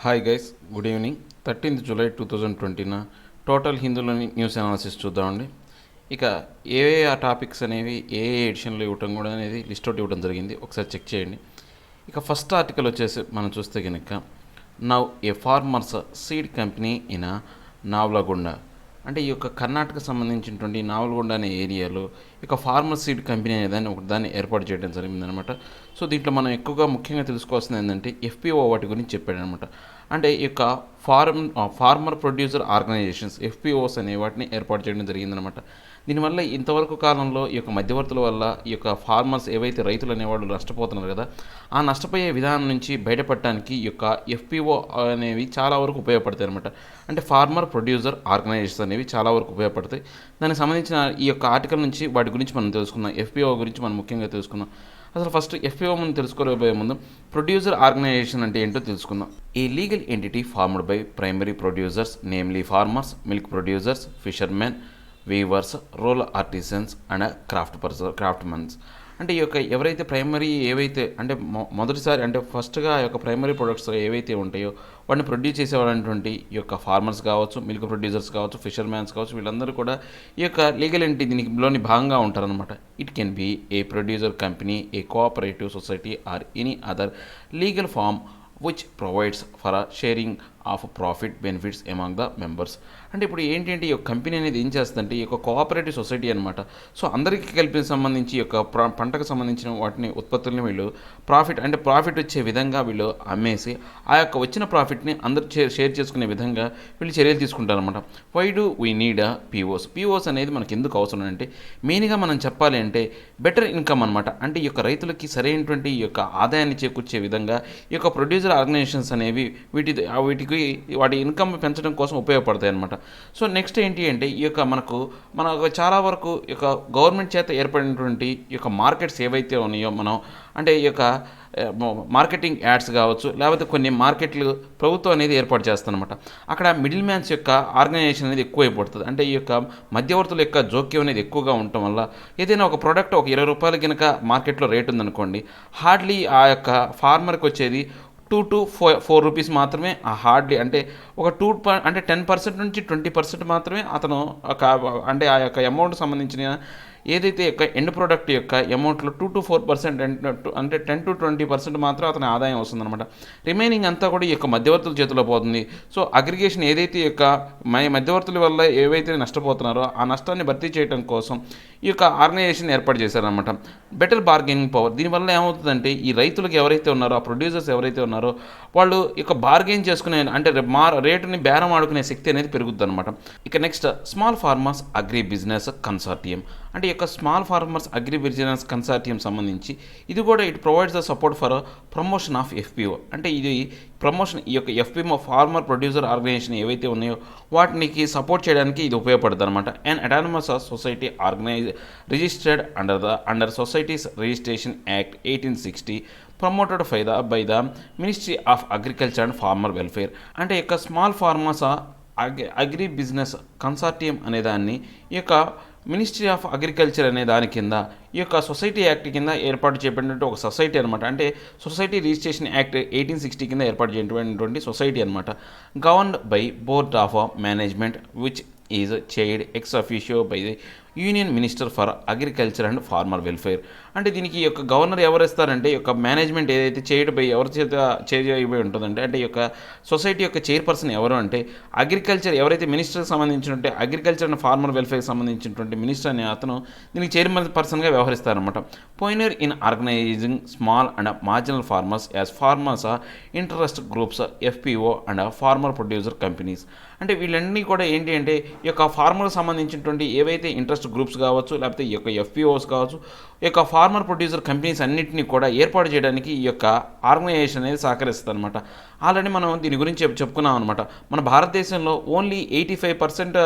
Hi guys, good evening. 13th July 2020 total హిందూలోని news analysis చూద్దామండి. ఇక ఏవే ఆ టాపిక్స్ అనేవి ఏ ఎడిషన్లో ఇవ్వటం కూడా అనేది లిస్ట్ అవుట్ ఇవ్వడం జరిగింది, ఒకసారి చెక్ చేయండి. ఇక ఫస్ట్ ఆర్టికల్ వచ్చేసి మనం చూస్తే కనుక now a farmers seed company in Navalgund, అంటే ఈ యొక్క కర్ణాటక సంబంధించినటువంటి నావలగుండ అనే ఏరియాలో ఇక ఫార్మర్ సీడ్ కంపెనీ అనేదాన్ని ఒకదాన్ని ఏర్పాటు చేయడం జరిగిందనమాట. సో దీంట్లో మనం ఎక్కువగా ముఖ్యంగా తెలుసుకోవాల్సింది ఏంటంటే ఎఫ్పిఓ వాటి గురించి చెప్పాడనమాట. అంటే ఈ యొక్క ఫార్మర్ ప్రొడ్యూసర్ ఆర్గనైజేషన్స్ ఎఫ్పిఓస్ అనే వాటిని ఏర్పాటు చేయడం జరిగిందనమాట. దీనివల్ల ఇంతవరకు కాలంలో ఈ యొక్క మధ్యవర్తుల వల్ల ఈ యొక్క ఫార్మర్స్ ఏవైతే రైతులు అనేవాళ్ళు నష్టపోతున్నారు కదా, ఆ నష్టపోయే విధానం నుంచి బయటపడటానికి ఈ యొక్క ఎఫ్పిఓ అనేవి చాలా వరకు ఉపయోగపడతాయి అనమాట. అంటే ఫార్మర్ ప్రొడ్యూసర్ ఆర్గనైజేషన్స్ అనేవి చాలా వరకు ఉపయోగపడతాయి. దానికి సంబంధించిన ఈ యొక్క ఆర్టికల్ నుంచి వాటి గురించి మనం తెలుసుకుందాం. ఎఫ్పిఓ గురించి మనం ముఖ్యంగా తెలుసుకుందాం. అసలు ఫస్ట్ ఎఫ్పిఓ ముందు తెలుసుకోబోయే ముందు ప్రొడ్యూసర్ ఆర్గనైజేషన్ అంటే ఏంటో తెలుసుకుందాం. A legal entity formed by primary producers namely farmers, milk producers, fishermen, weavers, rural artisans and craftsmen. అంటే ఈ యొక్క ఎవరైతే ప్రైమరీ ఏవైతే అంటే మొదటిసారి అంటే ఫస్ట్గా ఆ యొక్క ప్రైమరీ ప్రొడక్ట్స్ ఏవైతే ఉంటాయో వాటిని ప్రొడ్యూస్ చేసేవాళ్ళటువంటి ఈ యొక్క ఫార్మర్స్ కావచ్చు, మిల్క్ ప్రొడ్యూసర్స్ కావచ్చు, ఫిషర్మ్యాన్స్ కావచ్చు, వీళ్ళందరూ కూడా ఈ యొక్క లీగల్ ఎంటిటీ దీనిలోని భాగంగా ఉంటారనమాట. It can be a producer company, a cooperative society or any other legal form which provides for sharing of profit benefits among the members. అంటే ఇప్పుడు ఏంటంటే ఈ యొక్క కంపెనీ అనేది ఏం చేస్తుందంటే ఈ యొక్క కోఆపరేటివ్ సొసైటీ అనమాట. సో అందరికీ కలిపి సంబంధించి ఈ యొక్క పంటకు సంబంధించిన వాటిని ఉత్పత్తుల్ని వీళ్ళు ప్రాఫిట్ వచ్చే విధంగా వీళ్ళు అమ్మేసి ఆ యొక్క వచ్చిన ప్రాఫిట్ని అందరూ షేర్ చేసుకునే విధంగా వీళ్ళు చర్యలు తీసుకుంటారనమాట. Why do we need POs అనేది మనకి ఎందుకు అవసరం అంటే మెయిన్గా మనం చెప్పాలి అంటే బెటర్ ఇన్కమ్ అనమాట. అంటే ఈ యొక్క రైతులకి సరైనటువంటి ఈ యొక్క ఆదాయాన్ని చేకూర్చే విధంగా ఈ యొక్క ప్రొడ్యూసర్ ఆర్గనైజేషన్స్ అనేవి వీటికి వాటి ఇన్కమ్ పెంచడం కోసం ఉపయోగపడతాయి అనమాట. సో నెక్స్ట్ ఏంటి అంటే ఈ యొక్క మనకు చాలా వరకు ఈ యొక్క గవర్నమెంట్ చేత ఏర్పడినటువంటి ఈ యొక్క మార్కెట్స్ ఏవైతే ఉన్నాయో మనం అంటే ఈ యొక్క మార్కెటింగ్ యాడ్స్ కావచ్చు, లేకపోతే కొన్ని మార్కెట్లు ప్రభుత్వం అనేది ఏర్పాటు చేస్తుందన్నమాట. అక్కడ మిడిల్ మ్యాన్స్ యొక్క ఆర్గనైజేషన్ అనేది ఎక్కువ అయిపోతుంది. అంటే ఈ యొక్క మధ్యవర్తుల యొక్క జోక్యం అనేది ఎక్కువగా ఉండటం వల్ల ఏదైనా ఒక ప్రోడక్ట్ ఒక 20 రూపాయలు కనుక మార్కెట్లో రేట్ ఉందనుకోండి, హార్డ్లీ ఆ యొక్క ఫార్మర్కి వచ్చేది 2 to 4 రూపీస్ మాత్రమే. ఆ హార్డ్లీ అంటే ఒక 10% నుంచి 20% మాత్రమే అతను అంటే ఆ యొక్క అమౌంట్ సంబంధించిన ఏదైతే యొక్క ఎండ్ ప్రోడక్ట్ యొక్క అమౌంట్లో 2 to 4% అంటే 10 to 20% మాత్రం అతని ఆదాయం వస్తుందన్నమాట. రిమైనింగ్ అంతా కూడా ఈ యొక్క మధ్యవర్తుల చేతిలో పోతుంది. సో అగ్రిగేషన్ ఏదైతే ఈ యొక్క మధ్యవర్తుల వల్ల ఏవైతే నష్టపోతున్నారో ఆ నష్టాన్ని భర్తీ చేయడం కోసం ఈ యొక్క ఆర్గనైజేషన్ ఏర్పాటు చేశారనమాట. Better bargaining power. దీనివల్ల ఏమవుతుందంటే ఈ రైతులకు ఎవరైతే ఉన్నారో ఆ ప్రొడ్యూసర్స్ ఎవరైతే ఉన్నారో వాళ్ళు ఇక బార్గెన్ చేసుకునే అంటే రేటుని బేరం ఆడుకునే శక్తి అనేది పెరుగుతుంది అనమాట. ఇక next small farmers agri business consortium. అంటే ఈ యొక్క small farmers agri business consortium సంబంధించి ఇది కూడా it provides the support for promotion of FPO. అంటే ఇది ప్రమోషన్ ఈ యొక్క ఎఫ్పిఓ ఫార్మర్ ప్రొడ్యూసర్ ఆర్గనైజేషన్ ఏవైతే ఉన్నాయో వాటికి సపోర్ట్ చేయడానికి ఇది ఉపయోగపడుతుంది అనమాట. And autonomous society registered under societies registration act 1860 promoted by the ministry of agriculture and farmer welfare. అంటే యొక్క small farmers agri business consortium అనేదాన్ని ఈ యొక్క మినిస్ట్రీ ఆఫ్ అగ్రికల్చర్ అనే దాని కింద ఈ యొక్క సొసైటీ యాక్ట్ కింద ఏర్పాటు చేయబడినట్టు ఒక సొసైటీ అనమాట. అంటే సొసైటీ రిజిస్ట్రేషన్ యాక్ట్ 1860 కింద ఏర్పాటు చేయబడినటువంటి సొసైటీ అనమాట. Governed by board of management which is chaired ex officio by the union minister for agriculture and farmer welfare. అంటే దీనికి ఈ యొక్క గవర్నర్ ఎవరు ఇస్తారంటే ఈ యొక్క మేనేజ్మెంట్ ఏదైతే చేయడం బై ఎవరి చేత చేయబోయి ఉంటుందంటే అంటే ఈ యొక్క సొసైటీ యొక్క చైర్పర్సన్ ఎవరు అంటే అగ్రికల్చర్ ఎవరైతే మినిస్టర్కి సంబంధించినట్టే అగ్రికల్చర్ అండ్ ఫార్మర్ వెల్ఫేర్కి సంబంధించినటువంటి మినిస్టర్ అనే అతను దీనికి చైర్పర్సన్గా వ్యవహరిస్తారనమాట. Pioneer in organizing small and marginal farmers as farmers interest groups FPO and farmer producer companies. అంటే వీళ్ళన్నీ కూడా ఏంటి అంటే ఈ యొక్క ఫార్మర్కి సంబంధించినటువంటి ఏవైతే ఇంట్రెస్ట్ గ్రూప్స్ కావచ్చు, లేకపోతే ఈ యొక్క ఎఫ్పిఓస్ కావచ్చు, ఈ యొక్క ఫార్మర్ ప్రొడ్యూసర్ కంపెనీస్ అన్నింటినీ కూడా ఏర్పాటు చేయడానికి ఈ యొక్క ఆర్గనైజేషన్ అనేది సహకరిస్తుంది అనమాట. ఆల్రెడీ మనం దీని గురించి చెప్పుకున్నాం అనమాట. మన భారతదేశంలో ఓన్లీ 85%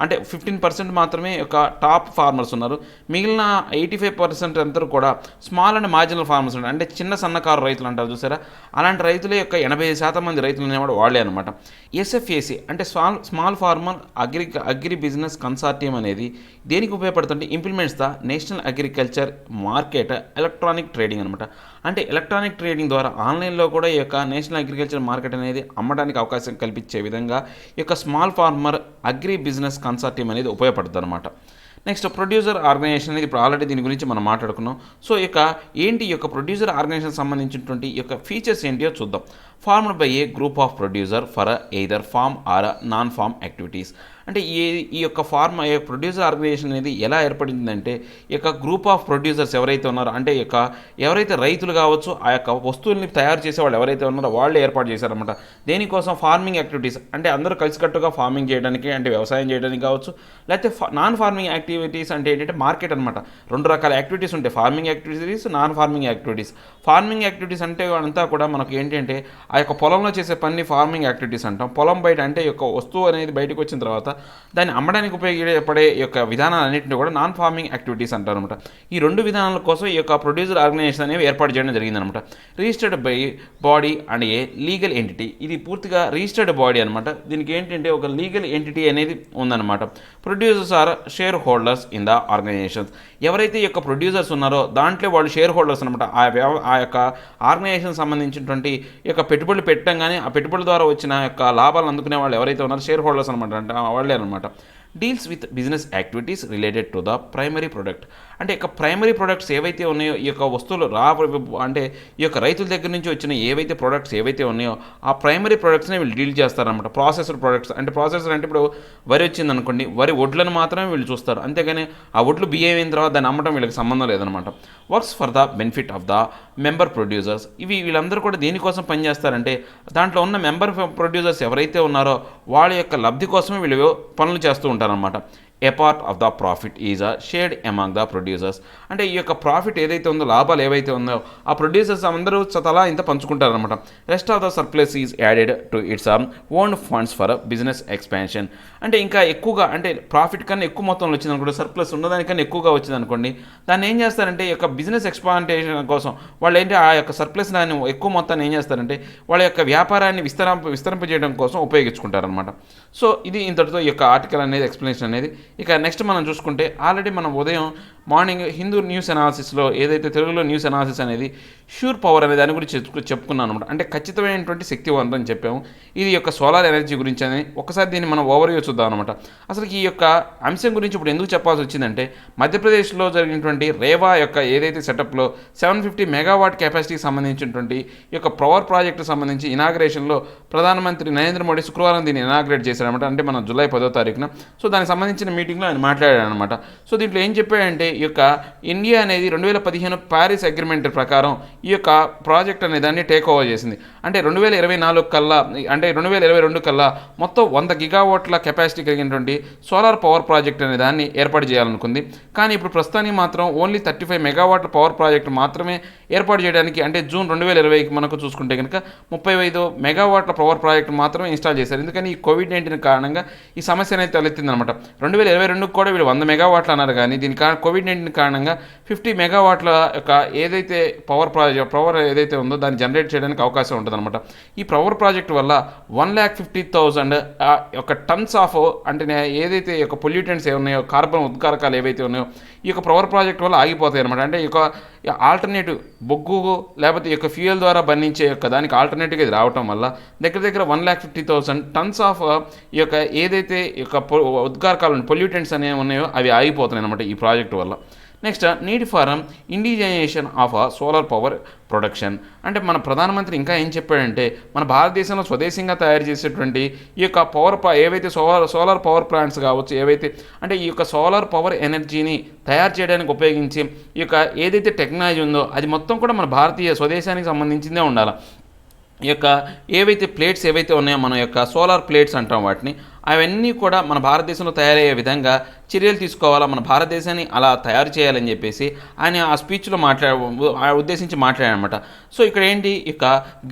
అంటే 15% మాత్రమే ఒక టాప్ ఫార్మర్స్ ఉన్నారు. మిగిలిన 85% అందరూ కూడా స్మాల్ అండ్ మార్జినల్ ఫార్మర్స్ ఉన్నారు. అంటే చిన్న సన్నకారు రైతులు అంటారు చూసారా, అలాంటి రైతుల యొక్క 85% మంది రైతులు అనేవాడు వాళ్ళే అనమాట. ఎస్ఎఫ్ఏసి అంటే small farmer agri business consortium అనేది దేనికి ఉపయోగపడుతుంటే implements the national agriculture market electronic trading అనమాట. అంటే ఎలక్ట్రానిక్ ట్రేడింగ్ ద్వారా ఆన్లైన్లో కూడా ఈ యొక్క నేషనల్ అగ్రికల్చర్ మార్కెట్ అనేది అమ్మడానికి అవకాశం కల్పించే విధంగా ఈ యొక్క small farmer agri business consortium అనేది ఉపయోగపడుతుంది అనమాట. నెక్స్ట్ ప్రొడ్యూసర్ ఆర్గనైజేషన్ అనేది ఇప్పుడు ఆల్రెడీ దీని గురించి మనం మాట్లాడుకున్నాం. సో ఇక ఏంటి ఈ యొక్క ప్రొడ్యూసర్ ఆర్గనైజేషన్ సంబంధించినటువంటి ఈ యొక్క ఫీచర్స్ ఏంటియో చూద్దాం. Formed by a group of producer for either farm or non farm activities. అంటే ఈ యొక్క ప్రొడ్యూసర్ ఆర్గనైజేషన్ అనేది ఎలా ఏర్పడిందంటే ఈ యొక్క గ్రూప్ ఆఫ్ ప్రొడ్యూసర్స్ ఎవరైతే ఉన్నారో, అంటే ఎవరైతే రైతులు కావచ్చు, ఆ యొక్క వస్తువుల్ని తయారు చేసే వాళ్ళు ఎవరైతే ఉన్నారో వాళ్ళే ఏర్పాటు చేశారన్నమాట. దేనికోసం? ఫార్మింగ్ యాక్టివిటీస్, అంటే అందరూ కలిసికట్టుగా ఫార్మింగ్ చేయడానికి, అంటే వ్యవసాయం చేయడానికి కావచ్చు. లేకపోతే నాన్ ఫార్మింగ్ యాక్టివిటీస్ అంటే ఏంటంటే మార్కెట్ అనమాట. రెండు రకాల యాక్టివిటీస్ ఉంటాయి, farming activities, non farming activities. Farming activities అంటే అంతా కూడా మనకు ఏంటంటే ఆ యొక్క పొలంలో చేసే పని ఫార్మింగ్ యాక్టివిటీస్ అంటాం. పొలం బయట అంటే ఈ యొక్క వస్తువు అనేది బయటకు వచ్చిన తర్వాత దాన్ని అమ్మడానికి ఉపయోగపడే యొక్క విధానాలన్నింటినీ కూడా నాన్ ఫార్మింగ్ యాక్టివిటీస్ అంటారు అనమాట. ఈ రెండు విధానాల కోసం ఈ యొక్క ప్రొడ్యూసర్ ఆర్గనైజేషన్ అనేవి ఏర్పాటు చేయడం జరిగిందనమాట. Registered by body and A legal entity. ఇది పూర్తిగా రిజిస్టర్డ్ బాడీ అనమాట. దీనికి ఏంటంటే ఒక లీగల్ ఎంటిటీ అనేది ఉందన్నమాట. Producers are shareholders in the organisations. ఎవరైతే ఈ యొక్క ప్రొడ్యూసర్స్ ఉన్నారో దాంట్లో వాళ్ళు షేర్ హోల్డర్స్ అనమాట. ఆ యొక్క ఆర్గనైజేషన్ సంబంధించినటువంటి ఈ యొక్క పెట్టుబడులు పెట్టడం కానీ ఆ పెట్టుబడుల ద్వారా వచ్చిన యొక్క లాభాలను అందుకునే వాళ్ళు ఎవరైతే ఉన్నారో షేర్ హోల్డర్స్ అనమాట. అంటే వాళ్ళే అనమాట. Deals with business activities related to the primary product. అంటే ఇక ప్రైమరీ ప్రొడక్ట్స్ ఏవైతే ఉన్నాయో, ఈ యొక్క వస్తువులు అంటే ఈ యొక్క రైతుల దగ్గర నుంచి వచ్చిన ఏవైతే ప్రొడక్ట్స్ ఏవైతే ఉన్నాయో ఆ ప్రైమరీ ప్రొడక్ట్స్ని వీళ్ళు డీల్ చేస్తారనమాట. ప్రాసెస్డ్ ప్రొడక్ట్స్ అంటే ప్రాసెసర్ అంటే ఇప్పుడు వరి వచ్చింది అనుకోండి, వరి వడ్లను మాత్రమే వీళ్ళు చూస్తారు, అంతేగాని ఆ వడ్లు బియ్యం అయిన తర్వాత దాన్ని అమ్మటం వీళ్ళకి సంబంధం లేదనమాట. Works for the benefit of the member producers. వీళ్ళందరూ కూడా దేనికోసం పనిచేస్తారంటే దాంట్లో ఉన్న మెంబర్ ప్రొడ్యూసర్స్ ఎవరైతే ఉన్నారో వాళ్ళ యొక్క లబ్ధి కోసమే వీళ్ళు పనులు చేస్తూ ఉంటారనమాట. A part of the profit is shared among the producers. అంటే ఈ యొక్క ప్రాఫిట్ ఏదైతే ఉందో, లాభాలు ఏవైతే ఉందో ఆ ప్రొడ్యూసర్స్ అందరూ తలా ఇంత పంచుకుంటారనమాట. Rest of the surplus is added to its own funds for business expansion. అంటే ఇంకా ఎక్కువగా, అంటే ప్రాఫిట్ కన్నా ఎక్కువ మొత్తంలో వచ్చింది అనుకోండి, సర్ప్లస్ ఉన్నదానికన్నా ఎక్కువగా వచ్చింది అనుకోండి, దాన్ని ఏం చేస్తారంటే ఈ యొక్క బిజినెస్ ఎక్స్పాన్షన్ కోసం వాళ్ళు ఏంటి ఆ యొక్క సర్ప్లస్ దాన్ని ఎక్కువ మొత్తాన్ని ఏం చేస్తారంటే వాళ్ళ యొక్క వ్యాపారాన్ని విస్తరింపజేయడం కోసం ఉపయోగించుకుంటారనమాట. సో ఇది ఇంతటితో ఈ యొక్క ఆర్టికల్ అనేది ఎక్స్ప్లెనేషన్ అనేది. ఇక నెక్స్ట్ మనం చూసుకుంటే ఆల్రెడీ మనం ఉదయం మార్నింగ్ హిందూ న్యూస్ అనాలిసిస్లో ఏదైతే తెలుగులో న్యూస్ అనాలిసిస్ అనేది షూర్ పవర్ అనే దాని గురించి చెప్పుకున్నాను అనమాట. అంటే ఖచ్చితమైనటువంటి శక్తివంతం అని చెప్పాము. ఇది యొక్క సోలార్ ఎనర్జీ గురించి అని ఒకసారి దీన్ని మనం ఓవర్వ్యూ చూద్దాం అనమాట. అసలు ఈ యొక్క అంశం గురించి ఇప్పుడు ఎందుకు చెప్పాల్సి వచ్చిందంటే మధ్యప్రదేశ్లో జరిగినటువంటి రేవా యొక్క ఏదైతే సెటప్లో 750 మెగావాట్ కెపాసిటీకి సంబంధించినటువంటి ఈ యొక్క పవర్ ప్రాజెక్టు సంబంధించి ఇనాగ్రేషన్లో ప్రధానమంత్రి నరేంద్ర మోడీ శుక్రవారం దీన్ని ఇనాగ్రేట్ చేశారనమాట. అంటే మనం జూలై 10వ తారీఖున. సో దానికి సంబంధించిన మీటింగ్లో ఆయన మాట్లాడారు అనమాట. సో దీంట్లో ఏం చెప్పాడంటే ఈ యొక్క ఇండియా అనేది 2015 ప్యారిస్ అగ్రిమెంట్ ప్రకారం ఈ యొక్క ప్రాజెక్ట్ అనే దాన్ని టేక్ ఓవర్ చేసింది. అంటే 2024 కల్లా, అంటే 2022 కల్లా మొత్తం 100 గిగావాట్ల కెపాసిటీ కలిగినటువంటి సోలార్ పవర్ ప్రాజెక్ట్ అనే దాన్ని ఏర్పాటు చేయాలనుకుంది. కానీ ఇప్పుడు ప్రస్తుతానికి మాత్రం ఓన్లీ 35 మెగావాట్ల పవర్ ప్రాజెక్ట్ మాత్రమే ఏర్పాటు చేయడానికి, అంటే జూన్ 2020కి మనకు చూసుకుంటే కనుక 35 మెగావాట్ల పవర్ ప్రాజెక్ట్ మాత్రమే ఇన్స్టాల్ చేశారు. ఎందుకని ఈ కోవిడ్-19 కారణంగా ఈ సమస్య అనేది తలెత్తిందనమాట. 2022 కూడా వీళ్ళు 100 మెగావాట్లు అన్నారు, కానీ దీని కోవిడ్-19 కారణంగా 50 మెగావాట్ల యొక్క ఏదైతే పవర్ ఏదైతే ఉందో దాన్ని జనరేట్ చేయడానికి అవకాశం ఉంటుందన్నమాట. ఈ పవర్ ప్రాజెక్ట్ వల్ల 1,50,000 యొక్క టన్స్ ఆఫ్, అంటే ఏదైతే ఈ యొక్క పొల్యూటెంట్స్ ఉన్నాయో, కార్బన్ ఉద్గారకాలు ఏవైతే ఉన్నాయో ఈ యొక్క పవర్ ప్రాజెక్ట్ వల్ల ఆగిపోతాయి అనమాట. అంటే ఈ యొక్క ఆల్టర్నేటివ్ బొగ్గు లేకపోతే ఈ యొక్క ఫ్యూయల్ ద్వారా బంధించే యొక్క దానికి ఆల్టర్నేటివ్గా ఇది రావటం వల్ల దగ్గర 1,50,000 టన్స్ ఆఫ్ ఈ యొక్క ఏదైతే ఈ యొక్క ఉద్గారకాలు పొల్యూటెంట్స్ అనేవి ఉన్నాయో అవి ఆగిపోతున్నాయి అనమాట ఈ ప్రాజెక్టు వల్ల. Next need for indigenisation of solar power production. అంటే మన ప్రధానమంత్రి ఇంకా ఏం చెప్పాడంటే మన భారతదేశంలో స్వదేశంగా తయారు చేసేటువంటి ఈ యొక్క ఏవైతే సోలార్ పవర్ ప్లాంట్స్ కావచ్చు, ఏవైతే అంటే ఈ యొక్క సోలార్ పవర్ ఎనర్జీని తయారు చేయడానికి ఉపయోగించి ఈ యొక్క ఏదైతే టెక్నాలజీ ఉందో అది మొత్తం కూడా మన భారతీయ స్వదేశానికి సంబంధించిందే ఉండాలి. ఈ యొక్క ఏవైతే ప్లేట్స్ ఏవైతే ఉన్నాయో మన యొక్క సోలార్ ప్లేట్స్ అంటాం వాటిని, అవన్నీ కూడా మన భారతదేశంలో తయారయ్యే విధంగా చర్యలు తీసుకోవాలా, మన భారతదేశాన్ని అలా తయారు చేయాలని చెప్పేసి ఆయన ఆ స్పీచ్లో ఉద్దేశించి మాట్లాడారనమాట. సో ఇక్కడ ఏంటి, ఇక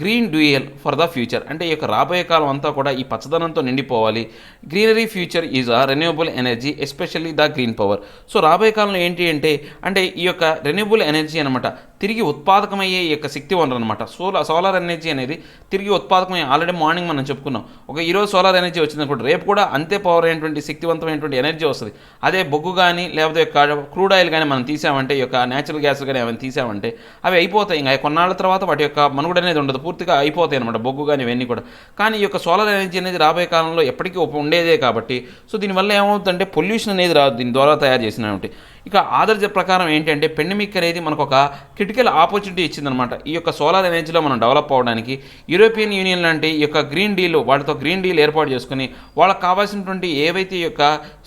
green dual for the future, అంటే ఈ యొక్క రాబోయే కాలం అంతా కూడా ఈ పచ్చదనంతో నిండిపోవాలి. Greenery future is a renewable energy especially the green power. So రాబోయే కాలంలో ఏంటి అంటే ఈ యొక్క రెన్యూవబుల్ ఎనర్జీ అనమాట, తిరిగి ఉత్పాదకమయ్యే ఈ యొక్క శక్తి వనరు అనమాట. సోలార్ ఎనర్జీ అనేది తిరిగి ఉత్పాదకమయ్యే, ఆల్రెడీ మార్నింగ్ మనం చెప్పుకున్నాం, ఈరోజు సోలార్ ఎనర్జీ వచ్చింది అనుకోండి, రేపు కూడా అంతే పవర్ అయినటువంటి శక్తివంతమైనటువంటి ఎనర్జీ వస్తుంది. అదే బొగ్గు కానీ లేకపోతే యొక్క క్రూడ్ ఆయిల్ కానీ మనం తీసామంటే, ఈ యొక్క న్యాచురల్ గ్యాస్ కానీ ఏమైనా తీసామంటే అవి అయిపోతాయి. ఇంకా కొన్నాళ్ళ తర్వాత వాటి యొక్క మనుగడ అనేది ఉండదు, పూర్తిగా అయిపోతాయి అనమాట, బొగ్గు కానీ ఇవన్నీ కూడా. కానీ ఈ యొక్క సోలార్ ఎనర్జీ అనేది రాబోయే కాలంలో ఎప్పటికీ ఉండేదే కాబట్టి, సో దీనివల్ల ఏమవుతుందంటే పొల్యూషన్ అనేది రాదు దీని ద్వారా తయారు చేసినటువంటి. ఇక ఆదర్శ ప్రకారం ఏంటంటే పెండమిక్ అనేది మనకు ఒక క్రిటికల్ ఆపర్చునిటీ ఇచ్చిందనమాట. ఈ యొక్క సోలార్ ఎనర్జీలో మనం డెవలప్ అవ్వడానికి యూరోపియన్ యూనియన్ లాంటి ఈ యొక్క గ్రీన్ డీల్, వాళ్ళతో గ్రీన్ డీల్ ఏర్పాటు చేసుకుని వాళ్ళకి కావాల్సినటువంటి ఏవైతే ఈ యొక్క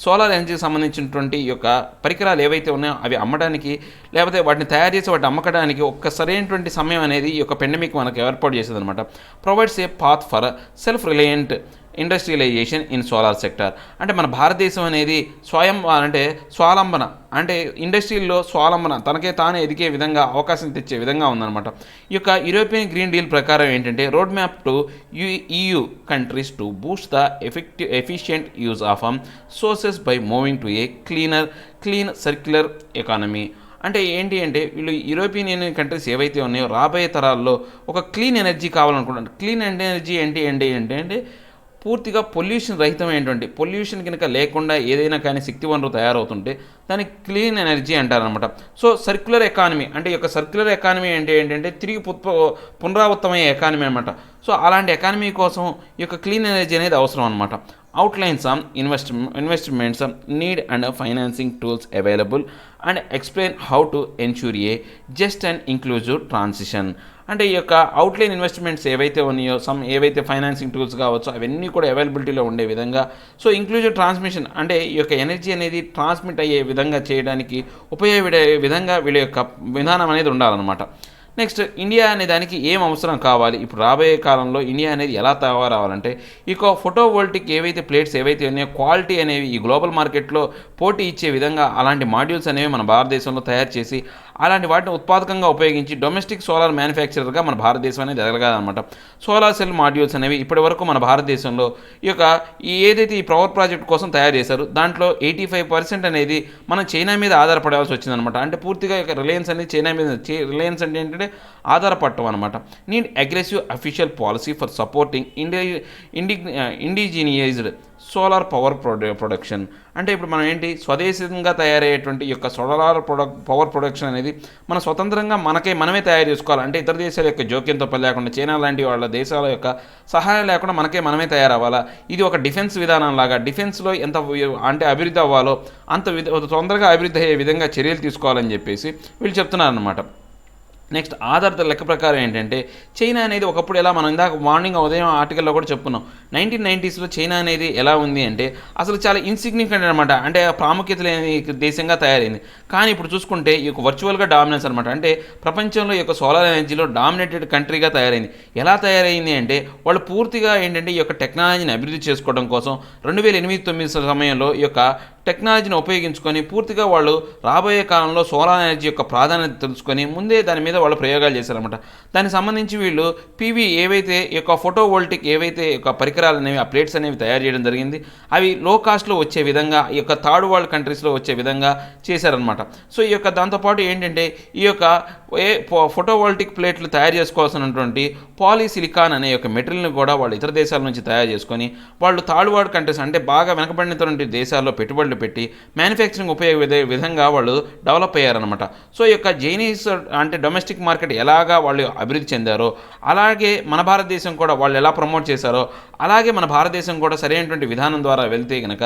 సోలార్ ఎనర్జీకి సంబంధించినటువంటి ఈ యొక్క పరికరాలు ఏవైతే ఉన్నాయో అవి అమ్మడానికి, లేకపోతే వాటిని తయారు చేసి వాటిని అమ్మకడానికి ఒక్క సరైనటువంటి సమయం అనేది ఈ యొక్క పెండమిక్ మనకు ఏర్పాటు చేసేదనమాట. Provides a path for self reliant industrialization in solar sector. అంటే మన భారతదేశం అనేది స్వాలంబన, అంటే ఇండస్ట్రీల్లో స్వాలంబన, తనకే తానే ఎదిగే విధంగా అవకాశం తెచ్చే విధంగా ఉందన్నమాట. ఈ యొక్క యూరోపియన్ గ్రీన్ డీల్ ప్రకారం ఏంటంటే road map to EU countries to Boost the efficient use of sources by moving to A clean circular economy. అంటే ఏంటి అంటే వీళ్ళు యూరోపియన్ యూనియన్ కంట్రీస్ ఏవైతే ఉన్నాయో రాబోయే తరాల్లో ఒక క్లీన్ ఎనర్జీ కావాలనుకుంటున్నారు. క్లీన్ ఎనర్జీ అంటే పూర్తిగా పొల్యూషన్ రహితమైనటువంటి, పొల్యూషన్ కనుక లేకుండా ఏదైనా కానీ శక్తి వనరు తయారవుతుంటే దాన్ని క్లీన్ ఎనర్జీ అంటారనమాట. సో సర్క్యులర్ ఎకానమీ అంటే, ఈ యొక్క సర్క్యులర్ ఎకానమీ అంటే ఏంటంటే తిరిగి పునరావృతమయ్యే ఎకానమీ అనమాట. సో అలాంటి ఎకానమీ కోసం ఈ యొక్క క్లీన్ ఎనర్జీ అనేది అవసరం అనమాట. outlines some investments, need and financing tools available, and explain how to ensure a just and inclusive transition. అంటే ఈ యొక్క అవుట్లైన్ ఇన్వెస్ట్మెంట్స్ ఏవైతే ఉన్నాయో, ఏవైతే ఫైనాన్సింగ్ టూల్స్ కావచ్చు అవన్నీ కూడా అవైలబిలిటీలో ఉండే విధంగా, సో ఇంక్లూజివ్ ట్రాన్స్మిషన్ అంటే ఈ యొక్క ఎనర్జీ అనేది ట్రాన్స్మిట్ అయ్యే విధంగా చేయడానికి ఉపయోగపడే విధంగా వీళ్ళ యొక్క విధానం అనేది ఉండాలన్నమాట. నెక్స్ట్ ఇండియా అనే దానికి ఏం అవసరం కావాలి, ఇప్పుడు రాబోయే కాలంలో ఇండియా అనేది ఎలా తయారవ్వాలంటే ఇక ఫోటోవోల్టిక్ ఏవైతే ప్లేట్స్ ఏవైతే ఉన్నాయో క్వాలిటీ అనేవి ఈ గ్లోబల్ మార్కెట్లో పోటీ ఇచ్చే విధంగా అలాంటి మాడ్యూల్స్ అనేవి మన భారతదేశంలో తయారు చేసి అలాంటి వాటిని ఉత్పాదకంగా ఉపయోగించి డొమెస్టిక్ సోలార్ మ్యానుఫ్యాక్చరర్గా మన భారతదేశం అనేది ఎదగలగాలన్నమాట. సోలార్ సెల్ మాడ్యూల్స్ అనేవి ఇప్పటి వరకు మన భారతదేశంలో ఏదైతే ఈ పవర్ ప్రాజెక్ట్ కోసం తయారు చేశారు దాంట్లో 85% అనేది మనం చైనా మీద ఆధారపడాల్సి వచ్చిందనమాట. అంటే పూర్తిగా రిలయన్స్ అనేది చైనా మీద, రిలయన్స్ అంటే ఏంటంటే ఆధారపడటం అనమాట. Need aggressive official policy for supporting indigenized solar power production. అంటే ఇప్పుడు మనం స్వదేశంగా తయారయ్యేటువంటి ఈ యొక్క సోలార్ పవర్ ప్రొడక్షన్ అనేది మనం స్వతంత్రంగా మనమే తయారు చేసుకోవాలి. అంటే ఇతర దేశాల యొక్క జోక్యంతో పని లేకుండా, చైనా లాంటి వాళ్ళ దేశాల యొక్క సహాయం లేకుండా మనమే తయారవ్వాలా. ఇది ఒక డిఫెన్స్ విధానం లాగా, డిఫెన్స్లో ఎంత అంటే అభివృద్ధి అవ్వాలో అంత తొందరగా అభివృద్ధి అయ్యే విధంగా చర్యలు తీసుకోవాలని చెప్పేసి వీళ్ళు చెప్తున్నారన్నమాట. నెక్స్ట్ ఆధారిత లెక్క ప్రకారం ఏంటంటే చైనా అనేది ఒకప్పుడు ఎలా, మనం ఇందాక మార్నింగ్ ఉదయం ఆర్టికల్లో కూడా చెప్పుకున్నాం, 1990s చైనా అనేది ఎలా ఉంది అంటే అసలు చాలా ఇన్సిగ్నిఫికెంట్ అనమాట. అంటే ప్రాముఖ్యత లేని దేశంగా తయారైంది. కానీ ఇప్పుడు చూసుకుంటే ఈ యొక్క వర్చువల్గా డామినెన్స్ అనమాట. అంటే ప్రపంచంలో ఈ యొక్క సోలార్ ఎనర్జీలో డామినేటెడ్ కంట్రీగా తయారైంది. ఎలా తయారైంది అంటే వాళ్ళు పూర్తిగా ఈ యొక్క టెక్నాలజీని అభివృద్ధి చేసుకోవడం కోసం 2008-9 సమయంలో ఈ యొక్క టెక్నాలజీని ఉపయోగించుకొని పూర్తిగా వాళ్ళు రాబోయే కాలంలో సోలార్ ఎనర్జీ యొక్క ప్రాధాన్యత తెలుసుకొని ముందే దాని మీద వాళ్ళు ప్రయోగాలు చేశారన్నమాట. దానికి సంబంధించి వీళ్ళు పీవీ ఏవైతే ఈ యొక్క ఫోటోవోల్టిక్ ఏవైతే యొక్క పరికరాలు అనేవి, ఆ ప్లేట్స్ అనేవి తయారు చేయడం జరిగింది. అవి లో కాస్ట్లో వచ్చే విధంగా, ఈ యొక్క థర్డ్ వరల్డ్ కంట్రీస్లో వచ్చే విధంగా చేశారనమాట. సో ఈ యొక్క దాంతోపాటు ఏంటంటే ఈ యొక్క ఫోటోవోల్టిక్ ప్లేట్లు తయారు చేసుకోవాల్సినటువంటి పాలీసిలికాన్ అనే యొక్క మెటీరియల్ని కూడా వాళ్ళు ఇతర దేశాల నుంచి తయారు చేసుకొని వాళ్ళు థర్డ్ వరల్డ్ కంట్రీస్ అంటే బాగా వెనకబడినటువంటి దేశాల్లో పెట్టుబడులు పెట్టి మ్యానుఫ్యాక్చరింగ్ ఉపయోగపడే విధంగా వాళ్ళు డెవలప్ అయ్యారనమాట. సో ఈ యొక్క చైనీస్ అంటే డొమెస్టిక్ మార్కెట్ ఎలాగా వాళ్ళు అభివృద్ధి చెందారో అలాగే మన భారతదేశం కూడా వాళ్ళు ఎలా ప్రమోట్ చేశారో అలాగే మన భారతదేశం కూడా సరైనటువంటి విధానం ద్వారా వెళ్తే కనుక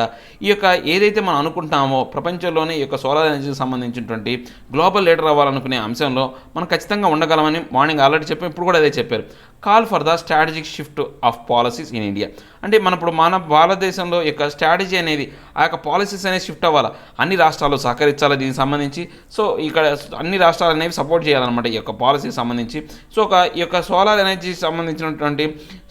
ఈ యొక్క ఏదైతే మనం అనుకుంటున్నామో ప్రపంచంలోనే ఈ యొక్క సోలార్ ఎనర్జీకి సంబంధించినటువంటి గ్లోబల్ లీడర్ అవ్వాలనుకునే అంశంలో మనం ఖచ్చితంగా ఉండగలమని మార్నింగ్ ఆల్రెడీ చెప్పాం, ఇప్పుడు కూడా అదే చెప్పారు. Call for the strategic shift of policies in India. అంటే మన భారతదేశంలో యొక్క స్ట్రాటజీ అనేది ఆ యొక్క పాలసీస్ అనేది షిఫ్ట్ అవ్వాలి. అన్ని రాష్ట్రాలు సహకరించాలి దీనికి సంబంధించి. సో ఇక్కడ అన్ని రాష్ట్రాలు అనేవి సపోర్ట్ చేయాలన్నమాట ఈ యొక్క పాలసీకి సంబంధించి. సో ఈ యొక్క సోలార్ ఎనర్జీకి సంబంధించినటువంటి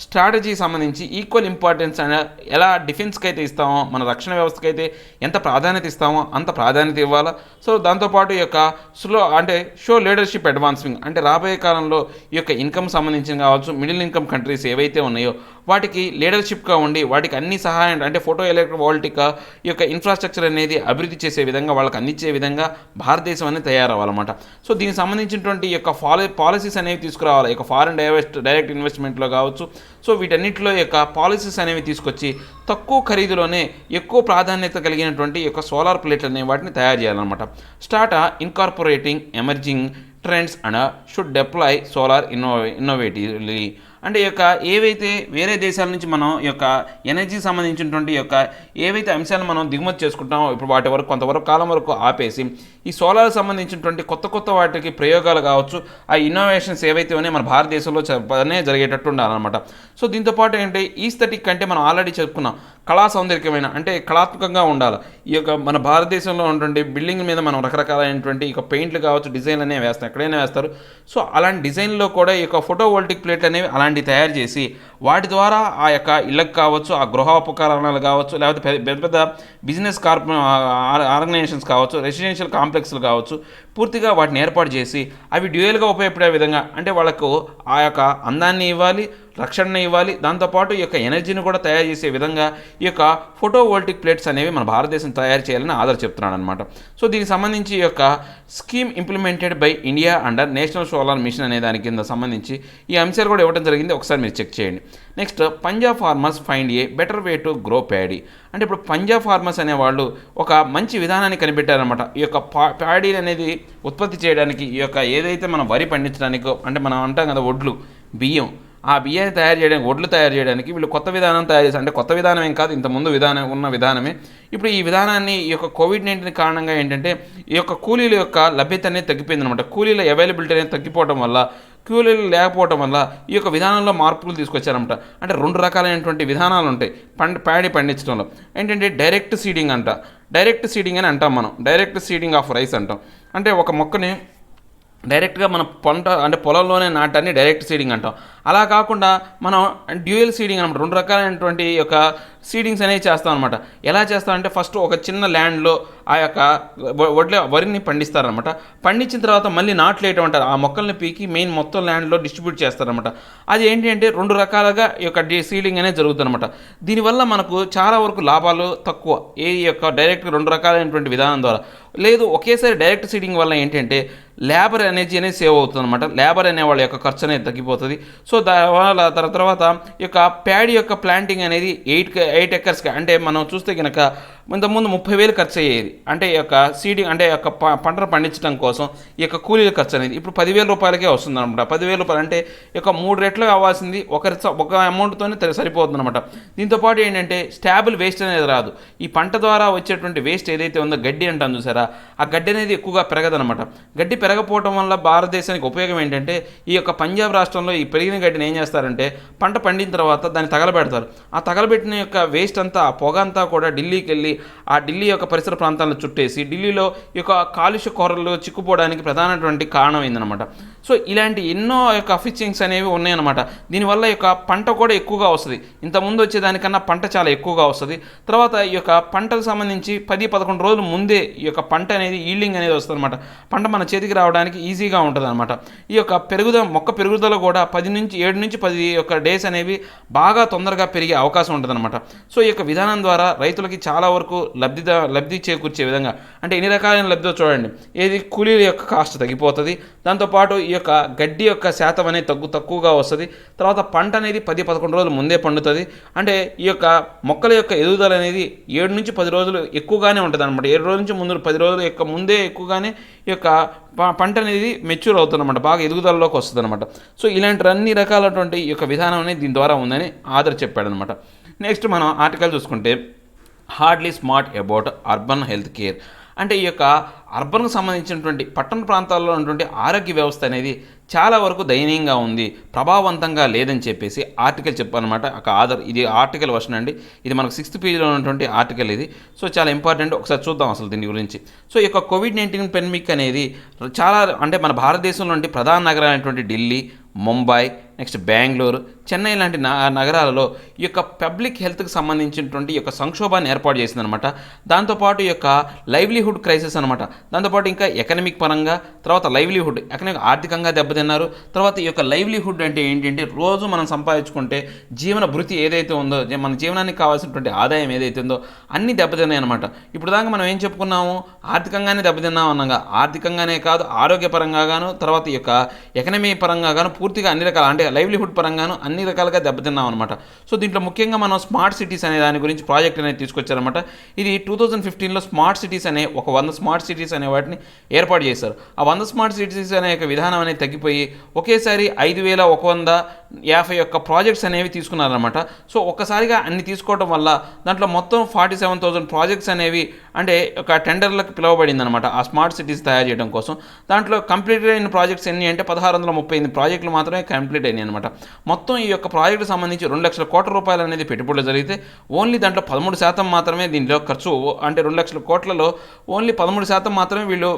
స్ట్రాటజీకి సంబంధించి ఈక్వల్ ఇంపార్టెన్స్ అనే ఎలా డిఫెన్స్కి అయితే ఇస్తామో, మన రక్షణ వ్యవస్థకి అయితే ఎంత ప్రాధాన్యత ఇస్తామో అంత ప్రాధాన్యత ఇవ్వాలా. సో దాంతోపాటు ఈ యొక్క షో లీడర్షిప్ అడ్వాన్సింగ్ అంటే రాబోయే కాలంలో ఈ యొక్క ఇన్కమ్ సంబంధించిన కావచ్చు, కావచ్చు, మిడిల్ ఇన్కమ్ కంట్రీస్ ఏవైతే ఉన్నాయో వాటికి లీడర్షిప్గా ఉండి వాటికి అన్ని సహాయం అంటే ఫోటో ఎలక్ట్రోవోల్టిక్ ఈ యొక్క ఇన్ఫ్రాస్ట్రక్చర్ అనేది అభివృద్ధి చేసే విధంగా వాళ్ళకి అందించే విధంగా భారతదేశం అనేది తయారవ్వాలన్నమాట. సో దీనికి సంబంధించినటువంటి ఈ యొక్క పాలసీస్ అనేవి తీసుకురావాలి. ఈ యొక్క ఫారెన్ డైరెక్ట్ ఇన్వెస్ట్మెంట్లో కావచ్చు. సో వీటన్నిటిలో యొక్క పాలసీస్ అనేవి తీసుకొచ్చి తక్కువ ఖరీదులోనే ఎక్కువ ప్రాధాన్యత కలిగినటువంటి యొక్క సోలార్ ప్లేట్లు అనే వాటిని తయారు చేయాలన్నమాట. Start incorporating emerging trends and should deploy solar innovatively. అంటే ఈ యొక్క ఏవైతే వేరే దేశాల నుంచి మనం ఈ యొక్క ఎనర్జీకి సంబంధించినటువంటి యొక్క ఏవైతే అంశాలను మనం దిగుమతి చేసుకుంటామో ఇప్పుడు వాటి వరకు కొంతవరకు కాలం వరకు ఆపేసి ఈ సోలార్కి సంబంధించినటువంటి కొత్త వాటికి ప్రయోగాలు కావచ్చు, ఆ ఇన్నోవేషన్స్ ఏవైతే ఉన్నాయో మన భారతదేశంలో జరిగేటట్టు ఉండాలన్నమాట. సో దీంతోపాటు ఏంటంటే ఈస్థెటిక్ అంటే మనం ఆల్రెడీ చెప్పుకున్నాం కళా సౌందర్యమైన అంటే కళాత్మకంగా ఉండాలి. ఈ యొక్క మన భారతదేశంలో ఉన్నటువంటి బిల్డింగ్ మీద మనం రకరకాలైనటువంటి ఇక పెయింట్లు కావచ్చు, డిజైన్లు అనేవి వేస్తాం, ఎక్కడైనా వేస్తారు. సో అలాంటి డిజైన్లో కూడా ఈ యొక్క ఫోటోవోల్టిక్ ప్లేట్లు అనేవి అలాంటివి తయారు చేసి వాటి ద్వారా ఆ యొక్క ఇళ్ళకు కావచ్చు, ఆ గృహోపకరణాలు కావచ్చు, లేకపోతే పెద్ద పెద్ద బిజినెస్ ఆర్గనైజేషన్స్ కావచ్చు, రెసిడెన్షియల్ కాంప్లెక్స్లు కావచ్చు, పూర్తిగా వాటిని ఏర్పాటు చేసి అవి డ్యూయల్గా ఉపయోగపడే విధంగా అంటే వాళ్ళకు ఆ యొక్క అందాన్ని ఇవ్వాలి, రక్షణని ఇవ్వాలి, దాంతోపాటు ఈ యొక్క ఎనర్జీని కూడా తయారు చేసే విధంగా ఈ యొక్క ఫోటోవోల్టిక్ ప్లేట్స్ అనేవి మన భారతదేశం తయారు చేయాలని ఆర్డర్ చెప్తున్నాడు అనమాట. సో దీనికి సంబంధించి ఈ యొక్క scheme implemented by India under national solar machine అనే దాని కింద సంబంధించి ఈ అంశాలు కూడా ఇవ్వడం జరిగింది. ఒకసారి మీరు చెక్ చేయండి. Next, Punjab farmers find a better way to grow paddy. అంటే ఇప్పుడు పంజాబ్ ఫార్మర్స్ అనేవాళ్ళు ఒక మంచి విధానాన్ని కనిపెట్టారనమాట. ఈ యొక్క ప్యాడీ అనేది ఉత్పత్తి చేయడానికి ఈ యొక్క ఏదైతే మనం వరి పండించడానికో అంటే మనం అంటాం కదా ఒడ్లు, బియ్యం, ఆ బియ్యాన్ని తయారు చేయడానికి ఒడ్లు తయారు చేయడానికి వీళ్ళు కొత్త విధానం తయారు చేశారు. అంటే కొత్త విధానం ఏం కాదు, ఇంతకుముందు ఉన్న విధానమే. ఇప్పుడు ఈ విధానాన్ని ఈ యొక్క కోవిడ్-19 కారణంగా ఏంటంటే ఈ యొక్క కూలీల యొక్క లభ్యత అనేది తగ్గిపోయింది అనమాట. కూలీల అవైలబిలిటీ అనేది తగ్గిపోవడం వల్ల, కూలీలు లేకపోవడం వల్ల ఈ యొక్క విధానంలో మార్పులు తీసుకొచ్చారన్నమాట. అంటే 2 రకాలైనటువంటి విధానాలు ఉంటాయి ప్యాడీ పండించడంలో. ఏంటంటే డైరెక్ట్ సీడింగ్ అంట, డైరెక్ట్ సీడింగ్ అని అంటాం మనం, డైరెక్ట్ సీడింగ్ ఆఫ్ రైస్ అంటాం. అంటే ఒక మొక్కని డైరెక్ట్గా మన పంట అంటే పొలంలోనే నాటాన్ని డైరెక్ట్ సీడింగ్ అంటాం. అలా కాకుండా మనం డ్యూయల్ సీడింగ్ అనమాట, 2 రకాలైనటువంటి యొక్క సీడింగ్స్ అనేవి చేస్తాం అనమాట. ఎలా చేస్తామంటే ఫస్ట్ ఒక చిన్న ల్యాండ్లో ఆ యొక్క వరిని పండిస్తారనమాట. పండించిన తర్వాత మళ్ళీ నాట్లు వేయటం అంటారు. ఆ మొక్కల్ని పీకి మెయిన్ మొత్తం ల్యాండ్లో డిస్ట్రిబ్యూట్ చేస్తారనమాట. అది ఏంటి అంటే 2 రకాలుగా ఈ యొక్క సీడింగ్ అనేది జరుగుతుందన్నమాట. దీనివల్ల మనకు చాలా వరకు లాభాలు తక్కువ ఈ యొక్క డైరెక్ట్ 2 రకాలైనటువంటి విధానం ద్వారా. లేదు ఒకేసారి డైరెక్ట్ సీడింగ్ వల్ల ఏంటంటే లేబర్ ఎనర్జీ అనేది సేవ్ అవుతుంది అనమాట. లేబర్ అనే వాళ్ళ యొక్క ఖర్చు అనేది తగ్గిపోతుంది. సో దానివల్ల తర్వాత ఈ యొక్క ప్యాడీ యొక్క ప్లాంటింగ్ అనేది 8 ఎకర్స్కి అంటే మనం చూస్తే కనుక ఇంతకుముందు 30,000 ఖర్చు అయ్యేది. అంటే ఈ యొక్క సీడింగ్ అంటే ఈ యొక్క పంటను పండించడం కోసం ఈ యొక్క కూలీల ఖర్చు అనేది ఇప్పుడు 10,000 రూపాయలకే వస్తుంది అనమాట. 10,000 రూపాయలు అంటే ఈ యొక్క 3 రెట్లు కావాల్సింది ఒక అమౌంట్తోనే సరిపోతుంది అనమాట. దీంతోపాటు ఏంటంటే స్టాబుల్ వేస్ట్ అనేది రాదు. ఈ పంట ద్వారా వచ్చేటువంటి వేస్ట్ ఏదైతే ఉందో గడ్డి అంటాం చూసారా, ఆ గడ్డి అనేది ఎక్కువగా పెరగదనమాట. గడ్డి పెరగపోవడం వల్ల భారతదేశానికి ఉపయోగం ఏంటంటే ఈ యొక్క పంజాబ్ రాష్ట్రంలో ఈ పెరిగిన గడ్డిని ఏం చేస్తారంటే పంట పండిన తర్వాత దాన్ని తగలబెడతారు. ఆ తగలబెట్టిన యొక్క వేస్ట్ అంతా ఆ పొగ అంతా కూడా ఢిల్లీకి వెళ్ళి ఆ ఢిల్లీ యొక్క పరిసర ప్రాంతాలను చుట్టేసి ఢిల్లీలో ఈ యొక్క కాలుష్య కోరలు చిక్కుపోవడానికి ప్రధానటువంటి కారణం అయిందనమాట. సో ఇలాంటి ఎన్నో యొక్క అఫిషియన్స్ అనేవి ఉన్నాయన్నమాట. దీనివల్ల ఈ యొక్క పంట కూడా ఎక్కువగా వస్తుంది. ఇంతకుముందు వచ్చేదానికన్నా పంట చాలా ఎక్కువగా వస్తుంది. తర్వాత ఈ యొక్క పంటకు సంబంధించి 10-11 రోజుల ముందే ఈ యొక్క పంట అనేది ఈల్డింగ్ అనేది వస్తుంది అనమాట. పంట మన చేతికి రావడానికి ఈజీగా ఉంటుంది అనమాట. ఈ యొక్క మొక్క పెరుగుదల కూడా 7 నుంచి 10 యొక్క డేస్ అనేవి బాగా తొందరగా పెరిగే అవకాశం ఉంటుంది అనమాట. సో ఈ యొక్క విధానం ద్వారా రైతులకి చాలా వరకు లబ్ధి చేకూర్చే విధంగా అంటే ఎన్ని రకాలైన లబ్ధితో చూడండి. ఏది కూలీల యొక్క కాస్ట్ తగ్గిపోతుంది, దాంతోపాటు ఈ యొక్క గడ్డి యొక్క శాతం అనేది తక్కువగా వస్తుంది. తర్వాత పంట అనేది 10-11 రోజులు ముందే పండుతుంది. అంటే ఈ యొక్క మొక్కల యొక్క ఎదుగుదల అనేది 7 నుంచి 10 రోజులు ఎక్కువగానే ఉంటుంది అనమాట. 7 రోజుల నుంచి 10 రోజులు యొక్క ముందే ఎక్కువగానే ఈ యొక్క పంట అనేది మెచ్యూర్ అవుతుందన్నమాట, బాగా ఎదుగుదలలోకి వస్తుంది అనమాట. సో ఇలాంటి అన్ని రకాలటువంటి ఈ యొక్క విధానం అనేది దీని ద్వారా ఉందని ఆదర్ చెప్పాడనమాట. నెక్స్ట్ మనం ఆర్టికల్ చూసుకుంటే hardly smart about urban health care. అంటే ఈ యొక్క అర్బన్కు సంబంధించినటువంటి పట్టణ ప్రాంతాల్లో ఉన్నటువంటి ఆరోగ్య వ్యవస్థ అనేది చాలా వరకు దయనీయంగా ఉంది, ప్రభావవంతంగా లేదని చెప్పేసి ఆర్టికల్ చెప్పానమాట. ఇది ఆర్టికల్ వర్షన్ అండి. ఇది మనకు 6th పేజీలో ఉన్నటువంటి ఆర్టికల్ ఇది. సో చాలా ఇంపార్టెంట్, ఒకసారి చూద్దాం అసలు దీని గురించి. సో ఈ యొక్క కోవిడ్-19 పెండమిక్ అనేది చాలా అంటే మన భారతదేశంలో ప్రధాన నగరాలైనటువంటి ఢిల్లీ, ముంబై, నెక్స్ట్ బెంగళూరు, చెన్నై లాంటి నగరాలలో ఈ యొక్క పబ్లిక్ హెల్త్కి సంబంధించినటువంటి ఈ యొక్క సంక్షోభాన్ని ఏర్పాటు చేసిందనమాట. దాంతోపాటు ఈ యొక్క లైవ్లీహుడ్ క్రైసిస్ అనమాట. దాంతోపాటు ఇంకా ఎకనమిక్ పరంగా, తర్వాత లైవ్లీహుడ్ ఎకనమిక్ ఆర్థికంగా దెబ్బతిన్నారు. తర్వాత ఈ యొక్క లైవ్లీహుడ్ అంటే ఏంటంటే రోజు మనం సంపాదించుకుంటే జీవన భృతి ఏదైతే ఉందో, మన జీవనానికి కావాల్సినటువంటి ఆదాయం ఏదైతే ఉందో అన్నీ దెబ్బతిన్నాయి అనమాట. ఇప్పుడు దాకా మనం ఏం చెప్పుకున్నాము, ఆర్థికంగానే దెబ్బతిన్నాం అన్నగా. ఆర్థికంగానే కాదు, ఆరోగ్యపరంగా గాను, తర్వాత ఈ యొక్క ఎకనమీ పరంగా గాను పూర్తిగా అన్ని రకాల, అంటే లైవ్లీహుడ్ పరంగాను అన్ని రకాలుగా దెబ్బతిన్నాం అనమాట. సో దీంట్లో ముఖ్యంగా మనం స్మార్ట్ సిటీస్ అనే దాని గురించి ప్రాజెక్ట్ అనేది తీసుకొచ్చారనమాట. ఇది 2015లో స్మార్ట్ సిటీస్ అనే ఒక 100 స్మార్ట్ సిటీస్ అనే వాటిని ఏర్పాటు చేశారు. ఆ 100 స్మార్ట్ సిటీస్ అనే ఒక విధానం అనేది తగ్గిపోయి ఒకేసారి 5150 ప్రాజెక్ట్స్ అనేవి తీసుకున్నారనమాట. సో ఒక్కసారిగా అన్ని తీసుకోవడం వల్ల దాంట్లో మొత్తం 47,000 ప్రాజెక్ట్స్ అనేవి అంటే ఒక టెండర్లకు పిలువబడింది అనమాట ఆ స్మార్ట్ సిటీస్ తయారు చేయడం కోసం. దాంట్లో కంప్లీట్ అయిన ప్రాజెక్ట్స్ ఎన్ని అంటే 1638 ప్రాజెక్టులు మాత్రమే కంప్లీట్ అయినాయి అనమాట. మొత్తం ఈ యొక్క ప్రాజెక్టు సంబంధించి 2 లక్షల కోట్ల రూపాయలు అనేది పెట్టుబడులు జరిగితే ఓన్లీ దాంట్లో 13% మాత్రమే దీనిలో ఖర్చు, అంటే 2 లక్షల కోట్లలో ఓన్లీ 13% మాత్రమే వీళ్ళు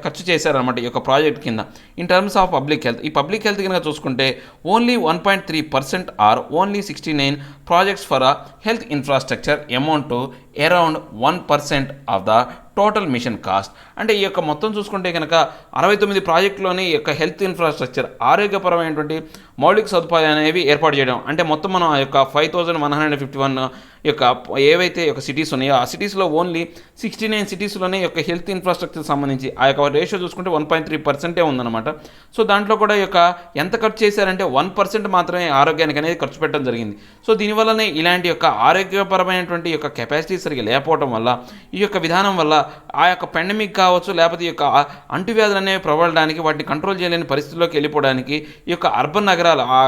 ఖర్చు చేశారనమాట ఈ యొక్క ప్రాజెక్ట్ కింద. In terms of public health, ఈ పబ్లిక్ హెల్త్ కనుక చూసుకుంటే only 1.3% or only 69 projects for health infrastructure amount to around 1% of the total mission cost. అంటే ఈ యొక్క మొత్తం చూసుకుంటే కనుక 69 ప్రాజెక్టులోని ఈ యొక్క హెల్త్ ఇన్ఫ్రాస్ట్రక్చర్, ఆరోగ్యపరమైనటువంటి మౌలిక సదుపాయాలు అనేవి ఏర్పాటు చేయడం. అంటే మొత్తం మనం ఆ యొక్క 5151 యొక్క ఏవైతే యొక్క సిటీస్ ఉన్నాయో ఆ సిటీస్లో ఓన్లీ 69 సిటీస్లోనే యొక్క హెల్త్ ఇన్ఫ్రాస్ట్రక్చర్ సంబంధించి ఆ యొక్క రేషియో చూసుకుంటే 1.3% ఉందన్నమాట. సో దాంట్లో కూడా ఈ యొక్క ఎంత ఖర్చు చేశారంటే 1% మాత్రమే ఆరోగ్యానికి అనేది ఖర్చు పెట్టడం జరిగింది. సో దీనివల్లనే ఇలాంటి యొక్క ఆరోగ్యపరమైనటువంటి యొక్క కెపాసిటీ సరిగ్గా లేకపోవడం వల్ల, ఈ యొక్క విధానం వల్ల ఆ యొక్క పెండమిక్ కావచ్చు, లేకపోతే ఈ యొక్క అంటువ్యాధులు అనేవి ప్రబలడానికి, వాటిని కంట్రోల్ చేయలేని పరిస్థితుల్లోకి వెళ్ళిపోవడానికి ఈ యొక్క అర్బన్ నగరాలు, ఆ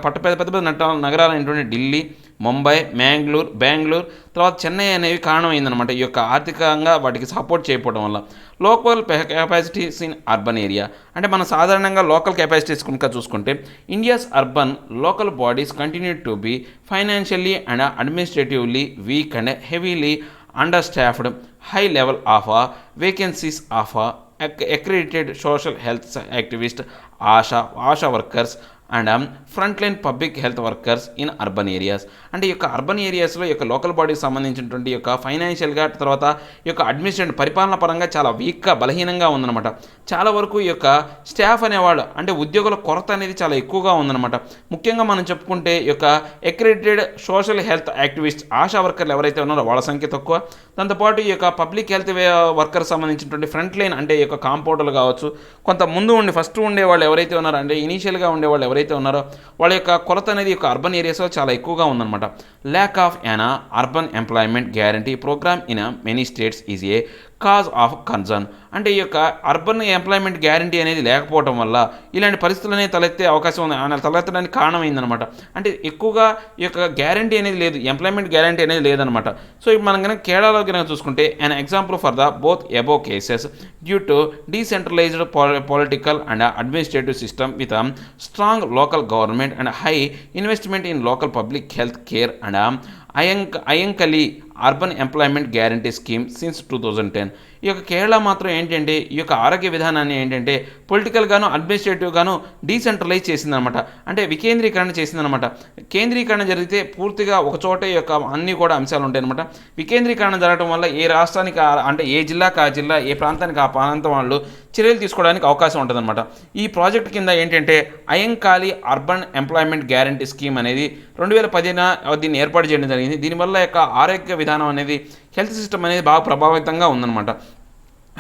పెద్ద పెద్ద నగరాలైనటువంటి ఢిల్లీ, ముంబై, బెంగళూరు, తర్వాత చెన్నై అనేవి కారణమైందనమాట. ఈ యొక్క ఆర్థికంగా వాటికి సపోర్ట్ చేయకపోవడం వల్ల. Local capacities in urban area, అంటే మనం సాధారణంగా లోకల్ కెపాసిటీస్ కనుక చూసుకుంటే India's urban local bodies continue to be financially and administratively weak and heavily understaffed, high level of vacancies of accredited social health activists, ASHA workers and front line public health workers in urban areas. అంటే ఈ యొక్క urban ఏరియాస్లో ఈ యొక్క local బాడీకి సంబంధించినటువంటి యొక్క ఫైనాన్షియల్గా, తర్వాత ఈ యొక్క అడ్మినిస్ట్రేటివ్ పరిపాలన పరంగా చాలా వీక్గా, బలహీనంగా ఉందన్నమాట. చాలా వరకు ఈ యొక్క స్టాఫ్ అనేవాళ్ళు, అంటే ఉద్యోగుల కొరత అనేది చాలా ఎక్కువగా ఉందన్నమాట. ముఖ్యంగా మనం చెప్పుకుంటే ఈ యొక్క accredited social health activist, ASHA వర్కర్లు ఎవరైతే ఉన్నారో వాళ్ళ సంఖ్య తక్కువ. దాంతోపాటు ఈ యొక్క పబ్లిక్ హెల్త్ వర్కర్స్ సంబంధించినటువంటి ఫ్రంట్ లైన్, అంటే ఈ యొక్క కాంపౌండర్లు కావచ్చు, కొంత ముందు ఫస్ట్ ఉండేవాళ్ళు ఎవరైతే ఉన్నారో, అంటే ఇనీషియల్గా ఉండేవాళ్ళు ఎవరైతే ఉన్నారో వాళ్ళ యొక్క కొరత అనేది యొక్క అర్బన్ ఏరియాస్లో చాలా ఎక్కువగా ఉందన్నమాట. Lack of an urban employment guarantee programme in many states is a cause of concern. అంటే ఈ యొక్క అర్బన్ ఎంప్లాయ్మెంట్ గ్యారంటీ అనేది లేకపోవడం వల్ల ఇలాంటి పరిస్థితులు అనేవి తలెత్తే అవకాశం ఉంది, తలెత్తడానికి కారణమైందనమాట. అంటే ఎక్కువగా ఈ యొక్క గ్యారంటీ అనేది లేదు, ఎంప్లాయ్మెంట్ గ్యారంటీ అనేది లేదనమాట. సో ఇప్పుడు మనం కనుక కేరళలో కనుక చూసుకుంటే an example for the both above cases due to decentralized political and administrative system with strong local government and high investment in local public health care and Ayyankali urban employment guarantee scheme since 2010. ఈ యొక్క కేరళ మాత్రం ఏంటంటే ఈ యొక్క ఆరోగ్య విధానాన్ని ఏంటంటే పొలిటికల్గాను, అడ్మినిస్ట్రేటివ్గాను decentralise చేసిందనమాట. అంటే వికేంద్రీకరణ చేసిందనమాట. కేంద్రీకరణ జరిగితే పూర్తిగా ఒక చోటే యొక్క అన్నీ కూడా అంశాలు ఉంటాయి అనమాట. వికేంద్రీకరణ జరగడం వల్ల ఏ రాష్ట్రానికి, అంటే ఏ జిల్లాకి ఆ జిల్లా, ఏ ప్రాంతానికి ఆ ప్రాంతం వాళ్ళు చర్యలు తీసుకోవడానికి అవకాశం ఉంటుందన్నమాట. ఈ ప్రాజెక్ట్ కింద ఏంటంటే అయంకాలి అర్బన్ ఎంప్లాయ్మెంట్ గ్యారంటీ స్కీమ్ అనేది 2010 దీన్ని ఏర్పాటు చేయడం జరిగింది. దీనివల్ల యొక్క ఆరోగ్య విధానం అనేది, హెల్త్ సిస్టమ్ అనేది బాగా ప్రభావితంగా ఉందన్నమాట.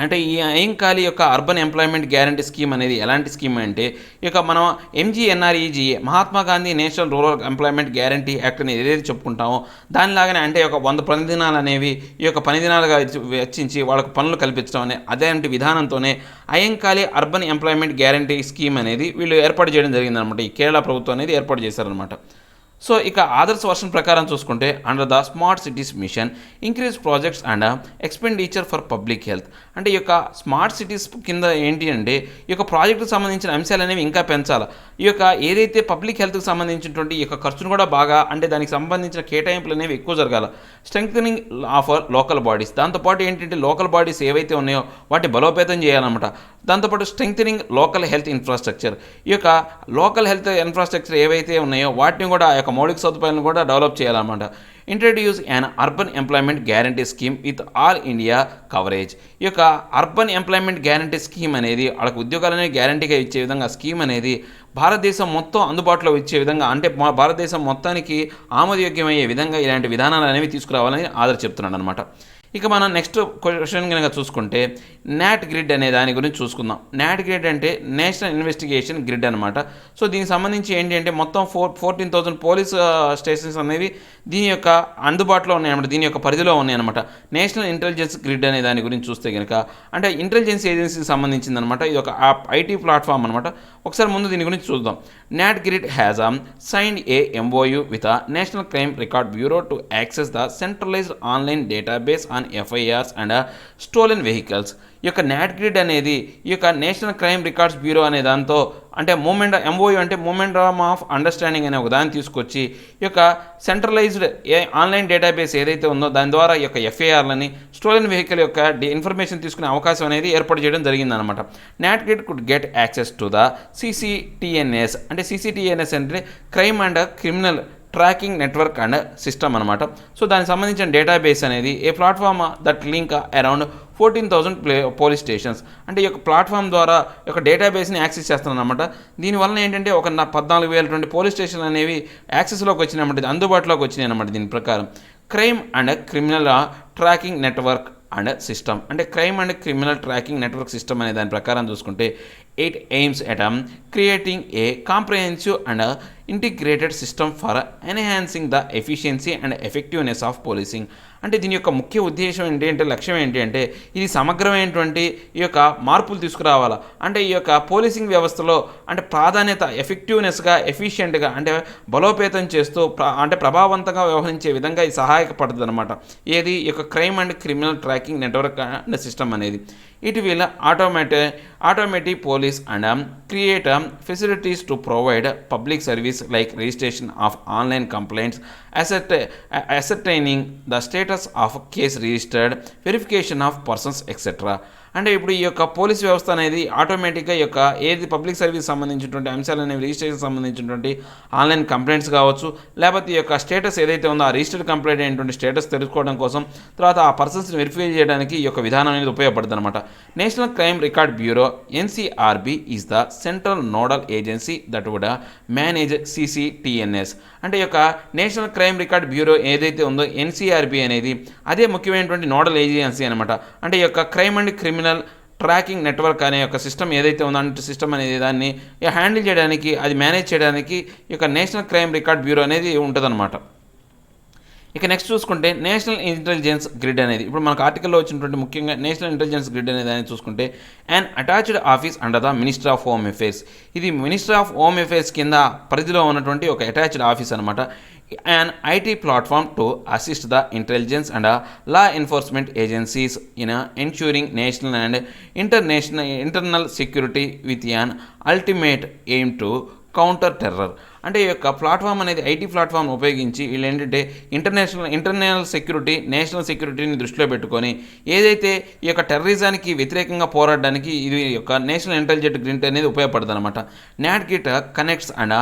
అంటే ఈ అయంకాలి యొక్క అర్బన్ ఎంప్లాయ్మెంట్ గ్యారంటీ స్కీమ్ అనేది ఎలాంటి స్కీమ్ అంటే, ఈ యొక్క మనం MGNREGA Mahatma Gandhi national rural employment guarantee act అనేది ఏదైతే చెప్పుకుంటామో దానిలాగానే, అంటే ఒక 100 పని దినాలు అనేవి ఈ యొక్క పని దినాలుగా వెచ్చించి వాళ్ళకు పనులు కల్పించడం అనే అదేంటి విధానంతోనే అయంకాలి అర్బన్ ఎంప్లాయ్మెంట్ గ్యారంటీ స్కీమ్ అనేది వీళ్ళు ఏర్పాటు చేయడం జరిగిందనమాట. ఈ కేరళ ప్రభుత్వం అనేది ఏర్పాటు చేశారనమాట. సో ఇక ఆదర్శ్ వర్షన్ ప్రకారం చూసుకుంటే under the smart cities mission increase projects and expenditure for public health. అంటే ఈ యొక్క స్మార్ట్ సిటీస్ కింద ఏంటి అంటే ఈ యొక్క ప్రాజెక్టుకు సంబంధించిన అంశాలు అనేవి ఇంకా పెంచాలి. ఈ యొక్క ఏదైతే పబ్లిక్ హెల్త్కి సంబంధించినటువంటి ఈ యొక్క ఖర్చును కూడా బాగా అంటే దానికి సంబంధించిన కేటాయింపులు అనేవి ఎక్కువ జరగాలి. స్ట్రెంగ్థనింగ్ ఆఫ్ లోకల్ బాడీస్, దాంతోపాటు ఏంటంటే లోకల్ బాడీస్ ఏవైతే ఉన్నాయో వాటిని బలోపేతం చేయాలన్నమాట. దాంతోపాటు స్ట్రెంగ్థనింగ్ లోకల్ హెల్త్ ఇన్ఫ్రాస్ట్రక్చర్, ఈ యొక్క లోకల్ హెల్త్ ఇన్ఫ్రాస్ట్రక్చర్ ఏవైతే ఉన్నాయో వాటిని కూడా ఆ యొక్క మౌలిక సదుపాయాలను కూడా డెవలప్ చేయాలన్నమాట. Introduce an urban employment guarantee scheme with all India coverage. ఈ యొక్క అర్బన్ ఎంప్లాయ్మెంట్ గ్యారంటీ స్కీమ్ అనేది వాళ్ళకి ఉద్యోగాలనే గ్యారంటీగా ఇచ్చే విధంగా స్కీమ్ అనేది భారతదేశం మొత్తం అందుబాటులో ఇచ్చే విధంగా అంటే భారతదేశం మొత్తానికి ఆమోదయోగ్యమయ్యే విధంగా ఇలాంటి విధానాలు అనేవి తీసుకురావాలని ఆదర్ చెప్తున్నాడు అనమాట. ఇక మనం నెక్స్ట్ క్వశ్చన్ కనుక చూసుకుంటే నాట్ గ్రిడ్ అనే దాని గురించి చూసుకుందాం. నాట్ గ్రిడ్ అంటే నేషనల్ ఇన్వెస్టిగేషన్ గ్రిడ్ అనమాట. సో దీనికి సంబంధించి ఏంటి అంటే మొత్తం 14,000 పోలీస్ స్టేషన్స్ అనేవి దీని యొక్క అందుబాటులో ఉన్నాయన్నమాట, దీని యొక్క పరిధిలో ఉన్నాయన్నమాట. నేషనల్ ఇంటెలిజెన్స్ గ్రిడ్ అనే దాని గురించి చూస్తే కనుక అంటే ఇంటెలిజెన్స్ ఏజెన్సీకి సంబంధించింది అనమాట. ఇది ఒక ఐటీ ప్లాట్ఫామ్ అనమాట. ఒకసారి ముందు దీని గురించి చూద్దాం. NATGRID has signed a MOU with national crime record bureau to access the centralised online database on FIRs and stolen vehicles. ఈ యొక్క నాట్ గ్రిడ్ అనేది ఈ యొక్క నేషనల్ క్రైమ్ రికార్డ్స్ బ్యూరో అనే దాంతో అంటే MOU అంటే మూమెంటమ్ ఆఫ్ అండర్స్టాండింగ్ అనే ఒక దాన్ని తీసుకొచ్చి ఈ యొక్క సెంట్రలైజ్డ్ ఆన్లైన్ డేటాబేస్ ఏదైతే ఉందో దాని ద్వారా ఈ యొక్క FIRలని స్టోలెన్ వెహికల్ యొక్క ఇన్ఫర్మేషన్ తీసుకునే అవకాశం అనేది ఏర్పాటు చేయడం జరిగిందనమాట. NATGRID could get access to the CCTNS. అంటే CCTNS అంటే crime and criminal tracking network and system అనమాట. సో దానికి సంబంధించిన డేటాబేస్ అనేది a platform that link around 14,000 police stations. అంటే ఈ యొక్క ప్లాట్ఫామ్ ద్వారా ఈ యొక్క డేటాబేస్ని యాక్సెస్ చేస్తున్నారన్నమాట. దీనివల్ల ఏంటంటే ఒక 14,000 పోలీస్ స్టేషన్లు అనేవి యాక్సెస్లోకి వచ్చినాయి అన్నమాట, అందుబాటులోకి వచ్చినాయి అన్నమాట. దీని ప్రకారం crime and criminal tracking network and system అంటే crime and criminal tracking network system అనే దాని ప్రకారం చూసుకుంటే it aims at creating a comprehensive and integrated system for enhancing the efficiency and effectiveness of policing. అంటే దీని యొక్క ముఖ్య ఉద్దేశం ఏంటి అంటే లక్ష్యం ఏంటి అంటే ఇది సమగ్రమైనటువంటి ఈ యొక్క మార్పులు తీసుకురావాలా. అంటే ఈ యొక్క పోలీసింగ్ వ్యవస్థలో అంటే ప్రాధాన్యత ఎఫెక్టివ్నెస్గా ఎఫిషియెంట్గా అంటే బలోపేతం చేస్తూ అంటే ప్రభావవంతంగా వ్యవహరించే విధంగా ఇది సహాయపడుతుంది అనమాట. ఏది ఈ యొక్క crime and criminal tracking network and system అనేది. It will automatic police and create facilities to provide public service like registration of online complaints, ascertaining the status of case registered, verification of persons, etc. అంటే ఇప్పుడు ఈ యొక్క police వ్యవస్థ అనేది ఆటోమేటిక్గా ఈ యొక్క ఏది పబ్లిక్ సర్వీస్ సంబంధించినటువంటి అంశాలు అనేవి రిజిస్ట్రేషన్ సంబంధించినటువంటి ఆన్లైన్ కంప్లైంట్స్ కావచ్చు, లేకపోతే ఈ యొక్క స్టేటస్ ఏదైతే ఉందో ఆ రిజిస్టర్డ్ కంప్లైంట్ అయినటువంటి స్టేటస్ తెలుసుకోవడం కోసం, తర్వాత ఆ పర్సన్స్ని వెరిఫై చేయడానికి ఈ యొక్క విధానం అనేది ఉపయోగపడుతుంది అనమాట. National crime record bureau NCRB is the central nodal agency that would manage CCTNS. అంటే ఈ యొక్క నేషనల్ క్రైమ్ రికార్డ్ బ్యూరో ఏదైతే ఉందో NCRB అనేది అదే ముఖ్యమైనటువంటి నోడల్ ఏజెన్సీ అనమాట. అంటే ఈ యొక్క crime and criminal tracking network అనే యొక్క సిస్టమ్ ఏదైతే ఉందో అంటే సిస్టమ్ అనేది దాన్ని హ్యాండిల్ చేయడానికి అది మేనేజ్ చేయడానికి ఈ యొక్క నేషనల్ క్రైమ్ రికార్డ్ బ్యూరో అనేది ఉంటుందన్నమాట. ఇక నెక్స్ట్ చూసుకుంటే నేషనల్ ఇంటెలిజెన్స్ గ్రిడ్ అనేది ఇప్పుడు మనకు ఆర్టికల్లో వచ్చినటువంటి ముఖ్యంగా నేషనల్ ఇంటెలిజెన్స్ గ్రిడ్ అనేది అని చూసుకుంటే and attached office under the minister of home affairs. ఇది మినిస్టర్ ఆఫ్ హోమ్ అఫేర్స్ కింద పరిధిలో ఉన్నటువంటి ఒక అటాచ్డ్ ఆఫీస్ అనమాట. an IT platform to assist the intelligence and law enforcement agencies in ensuring national and internal security with an ultimate aim to counter terror. అంటే ఈ యొక్క platform అనేది IT platform ఉపయోగించి వీళ్ళు ఏంటంటే ఇంటర్నల్ సెక్యూరిటీ నేషనల్ సెక్యూరిటీని దృష్టిలో పెట్టుకొని ఏదైతే ఈ యొక్క టెర్రరిజానికి వ్యతిరేకంగా పోరాడడానికి ఇది యొక్క నేషనల్ ఇంటెలిజెన్స్ గ్రిడ్ అనేది ఉపయోగపడుతుంది అనమాట. Not Git connects and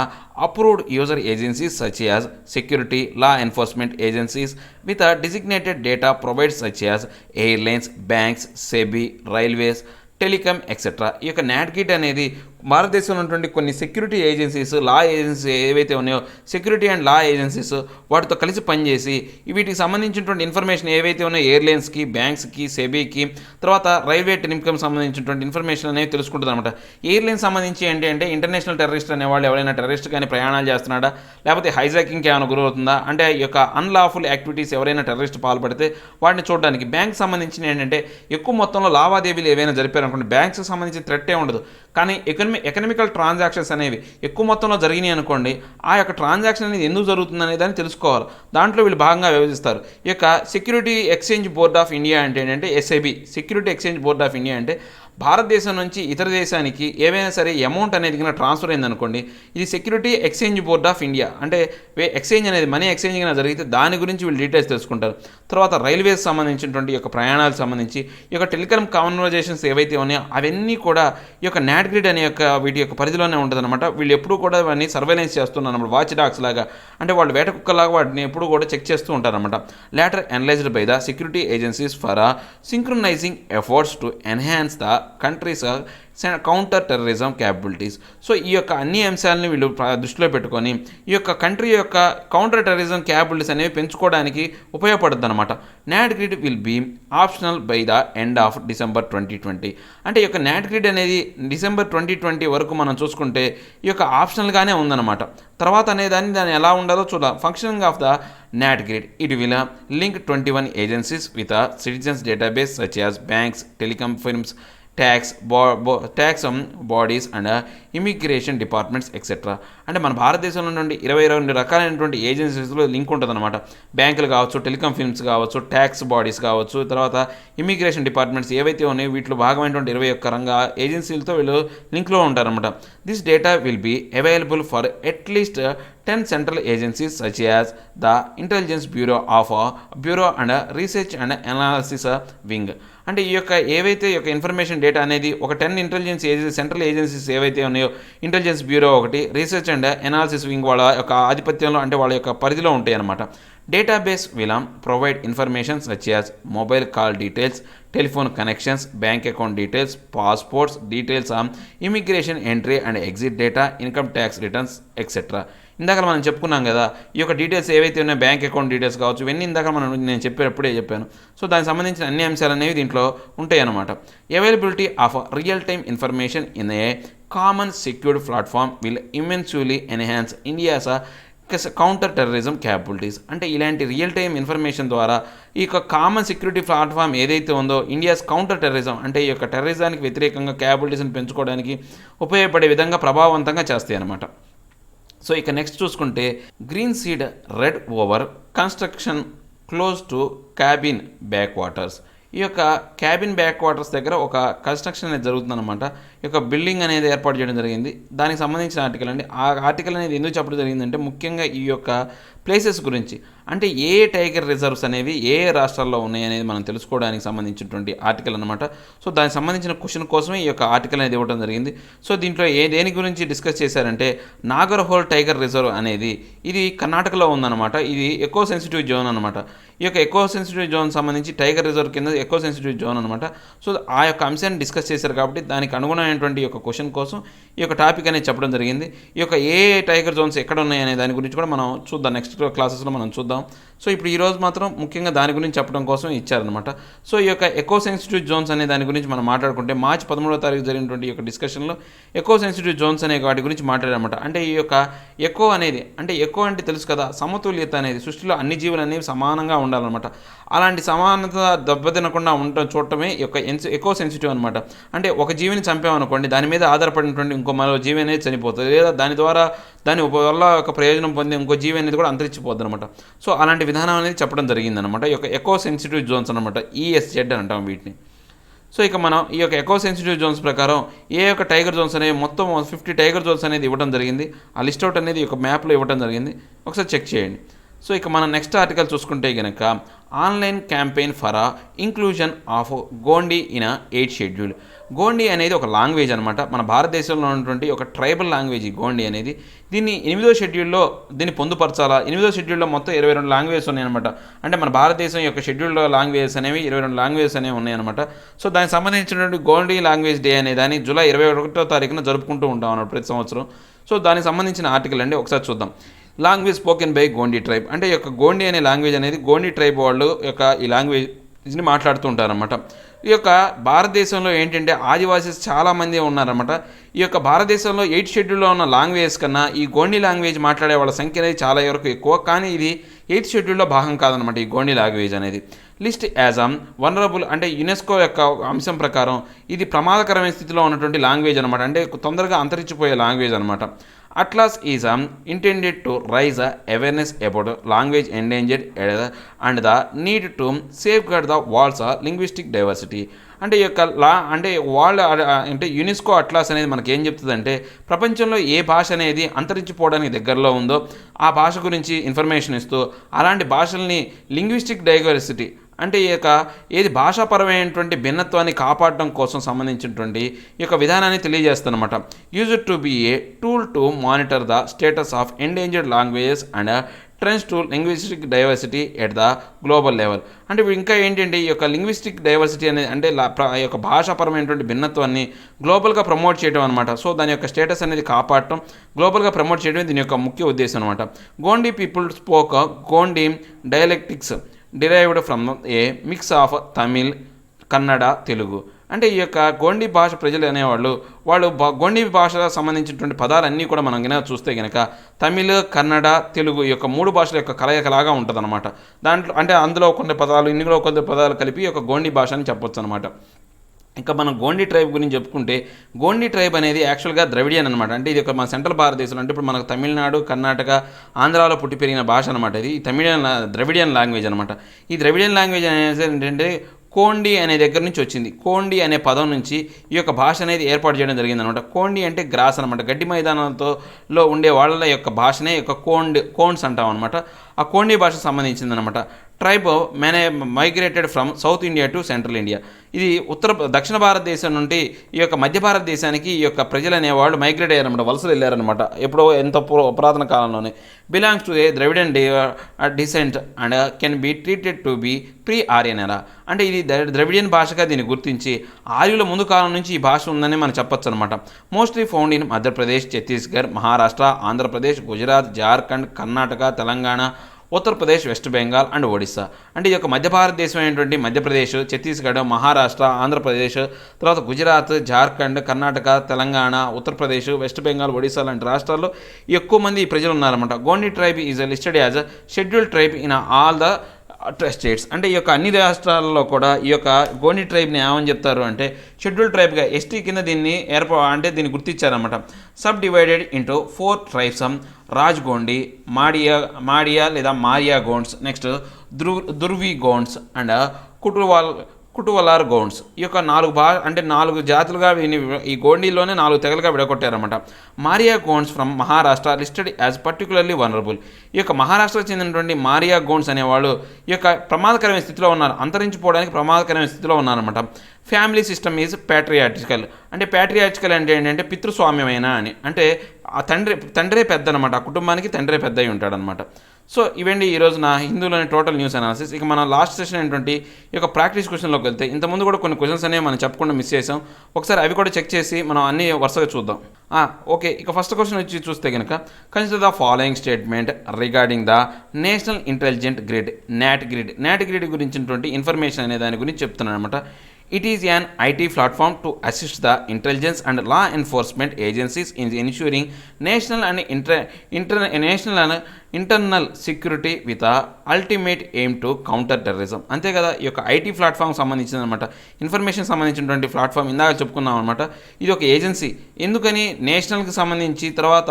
approved user agencies such as security law enforcement agencies with designated data provides such as airlines, banks, SEBI, railways, telecom etcetera. ఈ యొక్క నాట్గిట్ అనేది భారతదేశంలో ఉన్నటువంటి కొన్ని సెక్యూరిటీ ఏజెన్సీస్, లా ఏజెన్సీస్ ఏవైతే ఉన్నాయో సెక్యూరిటీ అండ్ లా ఏజెన్సీస్ వాటితో కలిసి పనిచేసి వీటికి సంబంధించినటువంటి ఇన్ఫర్మేషన్ ఏవైతే ఉన్నాయో ఎయిర్లైన్స్కి, బ్యాంక్స్కి, సెబీకి, తర్వాత రైల్వే టెలికామ్ సంబంధించినటువంటి ఇన్ఫర్మేషన్ అనేవి తెలుసుకుంటుంది అనమాట. ఎయిర్లైన్స్ సంబంధించి ఏంటి అంటే ఇంటర్నేషనల్ టెర్రరిస్ట్ అనేవాళ్ళు ఎవరైనా టెర్రరిస్ట్ కానీ ప్రయాణాలు చేస్తున్నాడా, లేకపోతే హైజాకింగ్కి ఏమైనా గురవుతుందా, అంటే ఈ యొక్క అన్లాఫుల్ యాక్టివిటీస్ ఎవరైనా టెర్రరిస్ట్ పాల్పడితే వాటిని చూడడానికి. బ్యాంక్ సంబంధించిన ఏంటంటే ఎక్కువ మొత్తంలో లావాదేవీలు ఏవైనా జరిపారనుకోండి బ్యాంక్స్కి సంబంధించిన థ్రెట్టే ఉండదు, కానీ ఎకనామికల్ ట్రాన్సాక్షన్స్ అనేవి ఎక్కువ మొత్తంలో జరిగినాయి అనుకోండి, ఆ యొక్క ట్రాన్సాక్షన్ అనేది ఎందుకు జరుగుతుంది అనే దాన్ని తెలుసుకోవాలి. దాంట్లో వీళ్ళు భాగంగా విభజిస్తారు. ఈ యొక్క security exchange board of India అంటే ఏంటంటే SIB, security exchange board of India అంటే భారతదేశం నుంచి ఇతర దేశానికి ఏవైనా సరే అమౌంట్ అనేది కనుక ట్రాన్స్ఫర్ అయిందనుకోండి, ఇది security exchange board of India అంటే ఎక్స్చేంజ్ అనేది మనీ ఎక్స్చేంజ్ కనుక జరిగితే దాని గురించి వీళ్ళు డీటెయిల్స్ తెలుసుకుంటారు. తర్వాత రైల్వేస్ సంబంధించినటువంటి ఈ యొక్క ప్రయాణాలకు సంబంధించి ఈ యొక్క టెలికాం కన్వర్జేషన్స్ ఏవైతే ఉన్నాయో అవన్నీ కూడా ఈ యొక్క నాట్ గ్రిడ్ అనే యొక్క వీటి యొక్క పరిధిలోనే ఉంటుందన్నమాట. వీళ్ళు ఎప్పుడు కూడా వాటిని సర్వేలెన్స్ చేస్తున్నారు అన్నమాట, వాచ్ డాగ్స్ లాగా. అంటే వాళ్ళు వేట కుక్కలాగా వాటిని ఎప్పుడు కూడా చెక్ చేస్తూ ఉంటారన్నమాట. Later analysed by the security agencies for synchronising efforts to enhance the countries counter terrorism capabilities. So ఈ యొక్క అన్ని అంశాలని వీళ్ళు దృష్టిలో పెట్టుకొని ఈ యొక్క కంట్రీ యొక్క కౌంటర్ టెర్రరిజం క్యాపబిలిటీస్ అనేవి పెంచుకోవడానికి ఉపయోగపడుతుంది అనమాట. NATGRID will be optional by the end of December 2020. అంటే ఈ యొక్క నాట్ గ్రిడ్ అనేది డిసెంబర్ 2020 వరకు మనం చూసుకుంటే ఈ యొక్క ఆప్షనల్గానే ఉందన్నమాట. తర్వాత దాన్ని ఎలా ఉండాలో చూద్దాం. Functioning of the not grid, it will link 21 agencies with citizens database such as banks, telecom firms, tax bodies and immigration departments etcetera. అంటే మన భారతదేశంలో నుండి 22 రకాలైనటువంటి ఏజెన్సీస్లో లింక్ ఉంటుందన్నమాట. బ్యాంకులు కావచ్చు, టెలికాం ఫిల్మ్స్ కావచ్చు, ట్యాక్స్ బాడీస్ కావచ్చు, తర్వాత ఇమిగ్రేషన్ డిపార్ట్మెంట్స్ ఏవైతే ఉన్నాయో వీటిలో భాగమైనటువంటి 21 రంగ ఏజెన్సీలతో వీళ్ళు లింక్లో ఉంటారన్నమాట. This data will be available for at least 10 central agencies such as the intelligence bureau and research and analysis wing. అంటే ఈ యొక్క ఏవైతే ఈ యొక్క ఇన్ఫర్మేషన్ డేటా అనేది ఒక 10 ఇంటెలిజెన్స్ సెంట్రల్ ఏజెన్సీస్ ఏవైతే ఉన్నాయో, ఇంటెలిజెన్స్ బ్యూరో ఒకటి, రీసెర్చ్ అండ్ అనాలిసిస్ వింగ్ వాళ్ళ యొక్క ఆధిపత్యంలో అంటే వాళ్ళ యొక్క పరిధిలో ఉంటాయి అన్నమాట. Database will provide information such as mobile call details, telephone connections, bank account details, passports, details on immigration entry and exit data, income tax returns, etc. ఇందాక మనం చెప్పుకున్నాం కదా, ఈ యొక్క డీటెయిల్స్ ఏవైతే ఉన్నాయో బ్యాంక్ అకౌంట్ డీటెయిల్స్ కావచ్చు, ఇవన్నీ ఇందాక నేను చెప్పేటప్పుడే చెప్పాను. సో దానికి సంబంధించిన అన్ని అంశాలు అనేవి దీంట్లో ఉంటాయి అన్నమాట. Availability of real time information in a common secured platform will immensely enhance India's counter terrorism capabilities. అంటే ఇలాంటి రియల్ టైమ్ ఇన్ఫర్మేషన్ ద్వారా ఈ యొక్క కామన్ సెక్యూరిటీ ప్లాట్ఫామ్ ఏదైతే ఉందో ఇండియాస్ కౌంటర్ టెర్రరిజం అంటే ఈ యొక్క టెర్రరిజానికి వ్యతిరేకంగా క్యాపబిలిటీస్ని పెంచుకోవడానికి ఉపయోగపడే విధంగా ప్రభావవంతంగా చేస్తాయి అన్నమాట. సో ఇక నెక్స్ట్ చూసుకుంటే green seed red over construction close to cabin back waters. ఈ యొక్క క్యాబిన్ బ్యాక్ వాటర్స్ దగ్గర ఒక కన్స్ట్రక్షన్ అనేది జరుగుతుందన్నమాట. ఈ యొక్క బిల్డింగ్ అనేది ఏర్పాటు చేయడం జరిగింది. దానికి సంబంధించిన ఆర్టికల్ అండి. ఆ ఆర్టికల్ అనేది ఎందుకు చెప్పడం జరిగిందంటే ముఖ్యంగా ఈ యొక్క ప్లేసెస్ గురించి, అంటే ఏ టైగర్ రిజర్వ్స్ అనేవి ఏ రాష్ట్రాల్లో ఉన్నాయి అనేది మనం తెలుసుకోవడానికి సంబంధించినటువంటి ఆర్టికల్ అనమాట. సో దానికి సంబంధించిన క్వశ్చన్ కోసమే ఈ యొక్క ఆర్టికల్ అనేది ఇవ్వడం జరిగింది. సో దీంట్లో దేని గురించి డిస్కస్ చేశారంటే నాగర్హోల్ టైగర్ రిజర్వ్ అనేది ఇది కర్ణాటకలో ఉందన్నమాట. ఇది ఎకో సెన్సిటివ్ జోన్ అనమాట. ఈ యొక్క ఎకో సెన్సిటివ్ జోన్ సంబంధించి టైగర్ రిజర్వ్ కింద ఎకో సెన్సిటివ్ జోన్ అనమాట. సో ఆ యొక్క అంశాన్ని డిస్కస్ చేశారు కాబట్టి దానికి అనుగుణమైనటువంటి ఈ యొక్క క్వశ్చన్ కోసం ఈ యొక్క టాపిక్ అనేది చెప్పడం జరిగింది. ఈ యొక్క ఏ టైగర్ జోన్స్ ఎక్కడ ఉన్నాయి అనే దాని గురించి కూడా మనం చూద్దాం, నెక్స్ట్ క్లాసెస్లో మనం చూద్దాం. సో ఇప్పుడు ఈరోజు మాత్రం ముఖ్యంగా దాని గురించి చెప్పడం కోసం ఇచ్చారనమాట. సో ఈ యొక్క ఎకో సెన్సిటివ్ జోన్స్ అనే దాని గురించి మనం మాట్లాడుకుంటే మార్చి 13వ తారీఖు జరిగినటువంటి ఈ యొక్క డిస్కషన్లో ఎకో సెన్సిటివ్ జోన్స్ అనే వాటి గురించి మాట్లాడారనమాట. అంటే ఈ యొక్క ఎకో అనేది అంటే ఎకో అంటే తెలుసు కదా, సమతుల్యత అనేది సృష్టిలో అన్ని జీవులు అనేవి సమానంగా ఉండాలన్నమాట. అలాంటి సమానత దెబ్బతినకుండా చూడటమే ఈ యొక్క ఎకో సెన్సిటివ్ అనమాట. అంటే ఒక జీవిని చంపామనుకోండి, దాని మీద ఆధారపడినటువంటి ఇంకో మరో జీవి అనేది చనిపోతుంది, లేదా దాని ద్వారా దాని వల్ల ఒక ప్రయోజనం పొంది ఇంకో జీవి అనేది కూడా అంతరించిపోద్ది అనమాట. సో అలాంటి విధానం అనేది చెప్పడం జరిగిందనమాట. ఈ యొక్క ఎకో సెన్సిటివ్ జోన్స్ అనమాట, ఈఎస్జెడ్ అంటాం వీటిని. సో ఇక మనం ఈ యొక్క ఎకో సెన్సిటివ్ జోన్స్ ప్రకారం ఏ యొక్క టైగర్ జోన్స్ అనేవి మొత్తం 50 టైగర్ జోన్స్ అనేది ఇవ్వడం జరిగింది. ఆ లిస్ట్ అవుట్ అనేది ఒక మ్యాప్లో ఇవ్వడం జరిగింది, ఒకసారి చెక్ చేయండి. సో ఇక మనం నెక్స్ట్ ఆర్టికల్ చూసుకుంటే కనుక online campaign for inclusion of Gondi in 8th schedule. Gondi అనేది ఒక లాంగ్వేజ్ అనమాట. మన భారతదేశంలో ఉన్నటువంటి ఒక ట్రైబల్ లాంగ్వేజ్ ఈ గోండి అనేది. దీన్ని 8వ షెడ్యూల్లో దీన్ని పొందుపరచాలా. 8వ షెడ్యూల్లో మొత్తం 22 లాంగ్వేజెస్ ఉన్నాయన్నమాట. అంటే మన భారతదేశం యొక్క షెడ్యూల్లో లాంగ్వేజెస్ అనేవి 22 లాంగ్వేజెస్ అనేవి ఉన్నాయన్నమాట. సో దానికి సంబంధించినటువంటి గోండి లాంగ్వేజ్ డే అనే దాన్ని జూలై 21వ తారీఖున జరుపుకుంటూ ఉంటాం అన్నమాట ప్రతి సంవత్సరం. సో దానికి సంబంధించిన ఆర్టికల్ అండి, ఒకసారి చూద్దాం. Language spoken by Gondi tribe. అంటే ఈ యొక్క గోండి అనే లాంగ్వేజ్ అనేది గోండి ట్రైబ్ వాళ్ళు యొక్క ఈ లాంగ్వేజ్ ఇది మాట్లాడుతూ ఉంటారన్నమాట. ఈ యొక్క భారతదేశంలో ఏంటంటే ఆదివాసీస్ చాలామంది ఉన్నారన్నమాట. ఈ యొక్క భారతదేశంలో 8th షెడ్యూల్లో ఉన్న లాంగ్వేజ్ కన్నా ఈ గోండి లాంగ్వేజ్ మాట్లాడే వాళ్ళ సంఖ్య అనేది చాలా వరకు ఎక్కువ. కానీ ఇది 8th షెడ్యూల్లో భాగం కాదనమాట ఈ గోండి లాంగ్వేజ్ అనేది. లిస్ట్ యాజ్ వనరబుల్ అంటే యునెస్కో యొక్క అంశం ప్రకారం ఇది ప్రమాదకరమైన స్థితిలో ఉన్నటువంటి లాంగ్వేజ్ అనమాట. అంటే తొందరగా అంతరించిపోయే లాంగ్వేజ్ అనమాట. Atlas is intended to raise awareness about language endangered and the need to safeguard the world's linguistic diversity. అంటే ఈ యొక్క అంటే యునెస్కో అట్లాస్ అనేది మనకి ఏం చెప్తుందంటే ప్రపంచంలో ఏ భాష అనేది అంతరించిపోవడానికి దగ్గరలో ఉందో ఆ భాష గురించి ఇన్ఫర్మేషన్ ఇస్తూ అలాంటి భాషల్ని లింగ్విస్టిక్ డైవర్సిటీ అంటే ఈ యొక్క ఏది భాషాపరమైనటువంటి భిన్నత్వాన్ని కాపాడడం కోసం సంబంధించినటువంటి ఈ యొక్క విధానాన్ని తెలియజేస్తుందన్నమాట. Used to be a tool to monitor the status of endangered languages and trends to linguistic diversity at the global level. అంటే ఇప్పుడు ఇంకా ఏంటంటే ఈ యొక్క లింగ్విస్టిక్ డైవర్సిటీ అనేది అంటే ఈ యొక్క భాషాపరమైనటువంటి భిన్నత్వాన్ని గ్లోబల్గా ప్రమోట్ చేయడం అనమాట. సో దాని యొక్క స్టేటస్ అనేది కాపాడటం, గ్లోబల్గా ప్రమోట్ చేయడం దీని యొక్క ముఖ్య ఉద్దేశం అనమాట. Gondi people spoke Gondi dialectics derived from a mix of Tamil, Kannada, Telugu. అంటే ఈ యొక్క గోండి భాష ప్రజలు అనేవాళ్ళు గోండి భాషకు సంబంధించినటువంటి పదాలన్నీ కూడా మనం కనుక చూస్తే కనుక తమిళ్, కన్నడ, తెలుగు ఈ యొక్క 3 భాషల యొక్క కలయికలాగా ఉంటుందన్నమాట. దాంట్లో అంటే అందులో కొన్ని పదాలు ఇందులో కొన్ని పదాలు కలిపి ఒక గోండి భాష అని చెప్పొచ్చు అనమాట. ఇంకా మనం గోండి ట్రైబ్ గురించి చెప్పుకుంటే గోండి ట్రైబ్ అనేది యాక్చువల్గా ద్రవిడియన్ అనమాట. అంటే ఇది ఒక మన సెంట్రల్ భారతదేశంలో అంటే ఇప్పుడు మనకు తమిళనాడు, కర్ణాటక, ఆంధ్రాలో పుట్టి పెరిగిన భాష అనమాట. ఇది ద్రవిడియన్ లాంగ్వేజ్ అనమాట. ఈ ద్రవిడియన్ లాంగ్వేజ్ అనేది ఏంటంటే కోండి అనే దగ్గర నుంచి వచ్చింది. కోండి అనే పదం నుంచి ఈ యొక్క భాష అనేది ఏర్పాటు చేయడం జరిగిందనమాట. కోండి అంటే గ్రాస్ అనమాట. గడ్డి మైదానంలో ఉండే వాళ్ళ యొక్క భాషనే యొక్క కోండ్స్ అంటాం అనమాట. ఆ కోండి భాషకు సంబంధించిందనమాట. Tribe migrated from south India to central India. ఇది దక్షిణ భారతదేశం నుండి ఈ యొక్క మధ్య భారతదేశానికి ఈ యొక్క ప్రజలు అనేవాళ్ళు మైగ్రేట్ అయ్యారనమాట, వలసలు వెళ్ళారనమాట. ఎప్పుడో ఎంతో పురాతన కాలంలోనే. Belongs to a Dravidian descent and can be treated to be pre Aryan era. అంటే ఇది ద్రవిడియన్ భాషగా దీన్ని గుర్తించి ఆర్యుల ముందు కాలం నుంచి ఈ భాష ఉందని మనం చెప్పొచ్చు అనమాట. Mostly found in Madhya Pradesh, Chhattisgarh, Maharashtra, Andhra Pradesh, Gujarat, Jharkhand, Karnataka, Telangana, Uttar Pradesh, west Bengal and Odisha. అంటే ఈ యొక్క మధ్య భారతదేశం అయినటువంటి మధ్యప్రదేశ్, ఛత్తీస్గఢ్, మహారాష్ట్ర, ఆంధ్రప్రదేశ్, తర్వాత గుజరాత్, జార్ఖండ్, కర్ణాటక, తెలంగాణ, ఉత్తరప్రదేశ్, వెస్ట్ బెంగాల్, ఒడిస్సా లాంటి రాష్ట్రాల్లో ఎక్కువ మంది ప్రజలు ఉన్నారన్నమాట. Gondi tribe is listed as scheduled tribe in all the states. అంటే ఈ యొక్క అన్ని రాష్ట్రాల్లో కూడా ఈ యొక్క గోండి ట్రైబ్ని ఏమని చెప్తారు అంటే షెడ్యూల్ ట్రైబ్గా ఎస్టీ కింద దీన్ని దీన్ని గుర్తించారన్నమాట. Sub divided into 4 tribes Raj Gondi, Madia లేదా మారియా గోండ్స్, నెక్స్ట్ దుర్వి గోండ్స్ అండ్ కుటువలార్ గోండ్స్. ఈ యొక్క 4 జాతులుగా ఈ గోండీలోనే 4 తెగలుగా విడగొట్టారన్నమాట. Maria Gonds from Maharashtra listed as particularly vulnerable. ఈ యొక్క మహారాష్ట్రకు చెందినటువంటి మారియా గోండ్స్ అనేవాళ్ళు ఈ యొక్క ప్రమాదకరమైన స్థితిలో ఉన్నారు, అంతరించిపోవడానికి ప్రమాదకరమైన స్థితిలో ఉన్నారన్నమాట. Family system is patriarchal. అంటే ప్యాట్రియాటికల్ అంటే ఏంటంటే పితృస్వామ్యమైన అని. అంటే ఆ తండ్రే పెద్ద అనమాట, ఆ కుటుంబానికి తండ్రే పెద్ద అయి ఉంటాడనమాట. సో ఇవండి ఈరోజు నా హిందూలోని టోటల్ న్యూస్ అనాలిసిస్. ఇక మన లాస్ట్ సెషన్ ఏంటంటే ఈ యొక్క ప్రాక్టీస్ క్వశ్చన్లోకి వెళ్తే ఇంతకుముందు కూడా కొన్ని క్వశ్చన్స్ అనేవి మనం చెప్పకుండా మిస్ చేసాం. ఒకసారి అవి కూడా చెక్ చేసి మనం అన్ని వరుసగా చూద్దాం. ఓకే, ఇక ఫస్ట్ క్వశ్చన్ వచ్చి చూస్తే కనుక consider the following statement regarding the national intelligent grid not grid గురించినటువంటి ఇన్ఫర్మేషన్ అనే దాని గురించి చెప్తున్నాను అనమాట. It is an IT platform to assist the intelligence and law enforcement agencies in ensuring national and internal security with the ultimate aim to counter terrorism. అంతే కదా, ఈ యొక్క ఐటీ ప్లాట్ఫామ్ సంబంధించింది అనమాట. ఇన్ఫర్మేషన్ సంబంధించినటువంటి ప్లాట్ఫామ్ ఇందాక చెప్పుకున్నాం అనమాట. ఇది ఒక ఏజెన్సీ. ఎందుకని నేషనల్కి సంబంధించి తర్వాత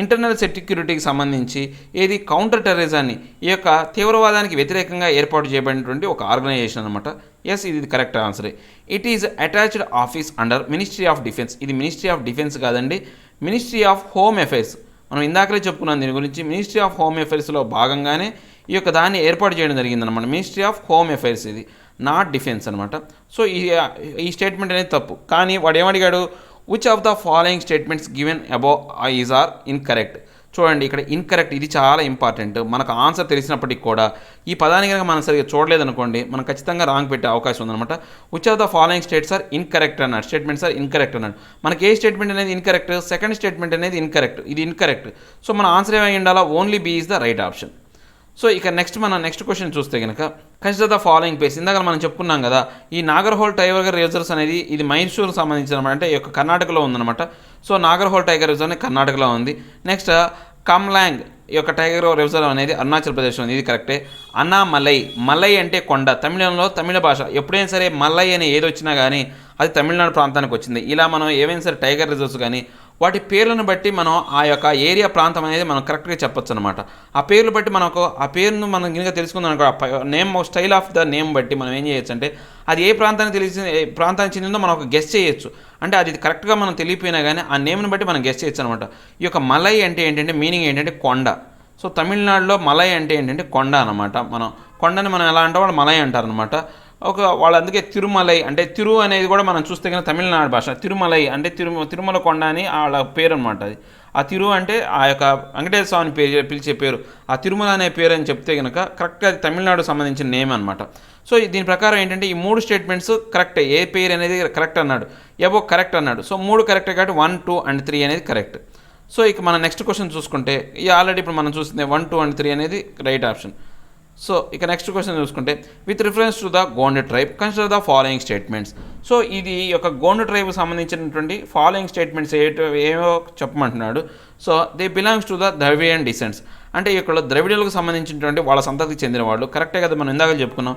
ఇంటర్నల్ సెక్యూరిటీకి సంబంధించి ఏది కౌంటర్ టెర్రరిజాన్ని ఈ యొక్క తీవ్రవాదానికి వ్యతిరేకంగా ఏర్పాటు చేయబడినటువంటి ఒక ఆర్గనైజేషన్ అనమాట. ఎస్, ఇది కరెక్ట్ ఆన్సరే. It is attached office under ministry of defence. ఇది మినిస్ట్రీ ఆఫ్ డిఫెన్స్ కాదండి, మినిస్ట్రీ ఆఫ్ హోమ్ అఫైర్స్. మనం ఇందాకలే చెప్పుకున్నాం దీని గురించి. మినిస్ట్రీ ఆఫ్ హోమ్ అఫైర్స్లో భాగంగానే ఈ యొక్క దాన్ని ఏర్పాటు చేయడం జరిగిందనమాట. మినిస్ట్రీ ఆఫ్ హోమ్ అఫైర్స్, ఇది నాట్ డిఫెన్స్ అనమాట. సో ఈ స్టేట్మెంట్ అనేది తప్పు. కానీ వాడు ఏమడిగాడు, which of the following statements given above is or incorrect. చూడండి, ఇక్కడ ఇన్కరెక్ట్ ఇది చాలా ఇంపార్టెంట్. మనకు ఆన్సర్ తెలిసినప్పటికి కూడా ఈ పదాన్ని కనుక మనం సరిగ్గా చూడలేదనుకోండి, మనం ఖచ్చితంగా రాంగ్ పెట్టే అవకాశం ఉందన్నమాట. Which of the following states are incorrect అన్నాడు, స్టేట్మెంట్స్ ఆర్ ఇన్కరెక్ట్ అన్నాడు. మనకి ఏ స్టేట్మెంట్ అనేది ఇన్కరెక్ట్, సెకండ్ స్టేట్మెంట్ అనేది ఇన్కరెక్ట్, ఇది ఇన్కరెక్ట్. సో మన ఆన్సర్ ఏమై ఉండాలా, only B is the right option. So ఇక నెక్స్ట్ క్వశ్చన్ చూస్తే కనుక కన్సిడర్ ద ఫాలోయింగ్ ప్లేస్. ఇందాక మనం చెప్పుకున్నాం కదా, ఈ నాగర్హోల్ టైగర్ రిజర్వ్స్ అనేది ఇది మైసూర్కి సంబంధించిన అనమాట, అంటే ఈ యొక్క కర్ణాటకలో ఉందన్నమాట. సో నాగర్హోల్ టైగర్ రిజర్వ్ అనేది కర్ణాటకలో ఉంది. నెక్స్ట్ కమ్లాంగ్ ఈ యొక్క టైగర్ రిజర్వ్ అనేది అరుణాచల్ ప్రదేశ్లో ఉంది, ఇది కరెక్టే. అన్నామలై, మలై అంటే కొండ, తమిళంలో తమిళ భాష ఎప్పుడైనా సరే మలై అని ఏది వచ్చినా కానీ అది తమిళనాడు ప్రాంతానికి వచ్చింది. ఇలా మనం ఏవైనా సరే టైగర్ రిజర్వ్స్ కానీ వాటి పేర్లను బట్టి మనం ఆ యొక్క ఏరియా ప్రాంతం అనేది మనం కరెక్ట్గా చెప్పొచ్చు అనమాట. ఆ పేర్లు బట్టి మనకు ఆ పేరును మనం గినక తెలుసుకుందాం అనుకో, name style of the name బట్టి మనం ఏం చేయొచ్చు అంటే అది ఏ ప్రాంతానికి చెందిందో మనం ఒక గెస్ చేయొచ్చు. అంటే అది కరెక్ట్గా మనం తెలియపోయినా కానీ ఆ నేమ్ని బట్టి మనం గెస్ చేయొచ్చు అనమాట. ఈ యొక్క మలై అంటే ఏంటంటే మీనింగ్ ఏంటంటే కొండ. సో తమిళనాడులో మలై అంటే ఏంటంటే కొండ అనమాట. మనం కొండని మనం ఎలా అంటే వాళ్ళు మలై అంటారనమాట. వాళ్ళు అందుకే తిరుమలై అంటే తిరు అనేది కూడా మనం చూస్తే కనుక తమిళనాడు భాష, తిరుమలై అంటే తిరుమల కొండ అని వాళ్ళ పేరు అనమాట. అది ఆ తిరు అంటే ఆ యొక్క వెంకటేశ్వర స్వామిని పిలిచే పేరు, ఆ తిరుమల అనే పేరు అని చెప్తే కనుక కరెక్ట్గా అది తమిళనాడుకు సంబంధించిన నేమ్ అనమాట. సో దీని ప్రకారం ఏంటంటే ఈ 3 స్టేట్మెంట్స్ కరెక్టే, ఏ పేరు అనేది కరెక్ట్ అన్నాడు, ఎబో కరెక్ట్ అన్నాడు. సో 3 కరెక్టే కాబట్టి 1, 2 and 3 అనేది కరెక్ట్. సో ఇక మన నెక్స్ట్ క్వశ్చన్ చూసుకుంటే ఈ ఆల్రెడీ ఇప్పుడు మనం చూస్తుంది 1, 2 and 3 అనేది రైట్ ఆప్షన్. సో ఇక నెక్స్ట్ క్వశ్చన్ చూసుకుంటే with reference to the Gond tribe consider the following statements. So ఇది ఒక గోండ్ ట్రైబ్ సంబంధించినటువంటి ఫాలోయింగ్ స్టేట్మెంట్స్ ఏమో చెప్పమంటున్నాడు. So they belongs to the Dravidian descents, అంటే ఇక్కడ ద్రవిడులకు సంబంధించినటువంటి వాళ్ళ సంతతికి చెందిన వాళ్ళు. కరెక్టే కదా, మనం ఇందాక చెప్పుకున్నాం.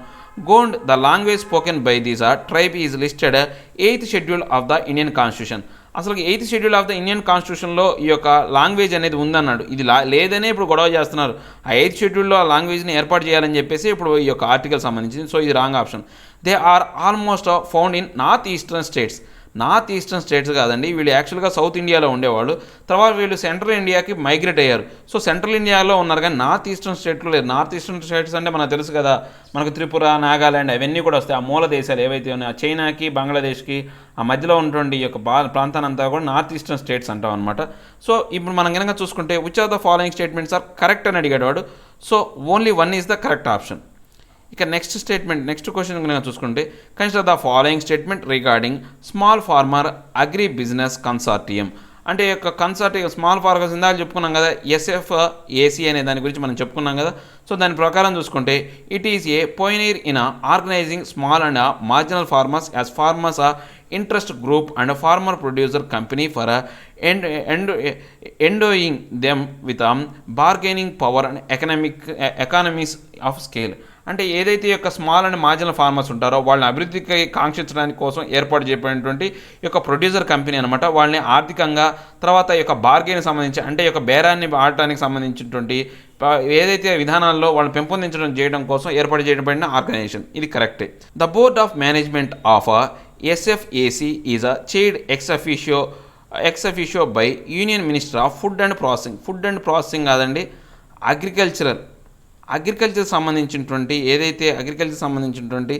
Gond the language spoken by these tribe is listed 8th schedule of the Indian constitution. అసలు 8th schedule of the Indian కాన్స్టిట్యూషన్లో ఈ యొక్క లాంగ్వేజ్ అనేది ఉందన్నాడు. ఇది లేదనే ఇప్పుడు గొడవ చేస్తున్నారు. ఆ 8th షెడ్యూల్లో ఆ లాంగ్వేజ్ని ఏర్పాటు చేయాలని చెప్పేసి ఇప్పుడు ఈ యొక్క ఆర్టికల్ సంబంధించింది. సో ఇది wrong option. They are almost found in north eastern states. North eastern states కాదండి, వీళ్ళు యాక్చువల్గా సౌత్ ఇండియాలో ఉండేవాళ్ళు. తర్వాత వీళ్ళు సెంట్రల్ ఇండియాకి మైగ్రేట్ అయ్యారు. సో సెంట్రల్ ఇండియాలో ఉన్నారు కానీ నార్త్ ఈస్టర్న్ స్టేట్లో లేదు. నార్త్ ఈస్టర్న్ స్టేట్స్ అంటే మనకు తెలుసు కదా, మనకు త్రిపుర, నాగాల్యాండ్ అవన్నీ కూడా వస్తాయి. ఆ మూల దేశాలు ఏవైతే ఉన్నాయో చైనాకి, బంగ్లాదేశ్కి ఆ మధ్యలో ఉన్నటువంటి ఈ యొక్క ప్రాంతాన్ని అంతా కూడా నార్త్ ఈస్టర్న్ స్టేట్స్ అంటాం అనమాట. సో ఇప్పుడు మనం కనుక చూసుకుంటే which of the following statements are correct అని అడిగాడు వాడు. So only 1 is the correct option. ఇక నెక్స్ట్ క్వశ్చన్ కనుక చూసుకుంటే consider the following statement regarding small farmer agri business consortium. అంటే ఈ యొక్క కన్సార్టియం స్మాల్ ఫార్మర్స్ ఇందాక చెప్పుకున్నాం కదా, SFAC అనే దాని గురించి మనం చెప్పుకున్నాం కదా. సో దాని ప్రకారం చూసుకుంటే it is a pioneer in organizing small and marginal farmers as farmers interest group and farmer producer company for endowing them with bargaining power and economies of scale. అంటే ఏదైతే యొక్క స్మాల్ అండ్ మార్జినల్ ఫార్మర్స్ ఉంటారో వాళ్ళని అభివృద్ధికి కాంక్షించడానికి కోసం ఏర్పాటు చేయబడినటువంటి ఈ యొక్క ప్రొడ్యూసర్ కంపెనీ అనమాట. వాళ్ళని ఆర్థికంగా తర్వాత ఈ యొక్క బార్గెన్కి సంబంధించి అంటే ఈ యొక్క బేరాన్ని ఆడటానికి సంబంధించినటువంటి ఏదైతే విధానాల్లో వాళ్ళని పెంపొందించడం చేయడం కోసం ఏర్పాటు చేయబడిన ఆర్గనైజేషన్, ఇది కరెక్టే. The board of management of SFAC is chaired ex officio by union minister of food and processing కాదండి, అగ్రికల్చర్ సంబంధించినటువంటి ఏదైతే సంబంధించినటువంటి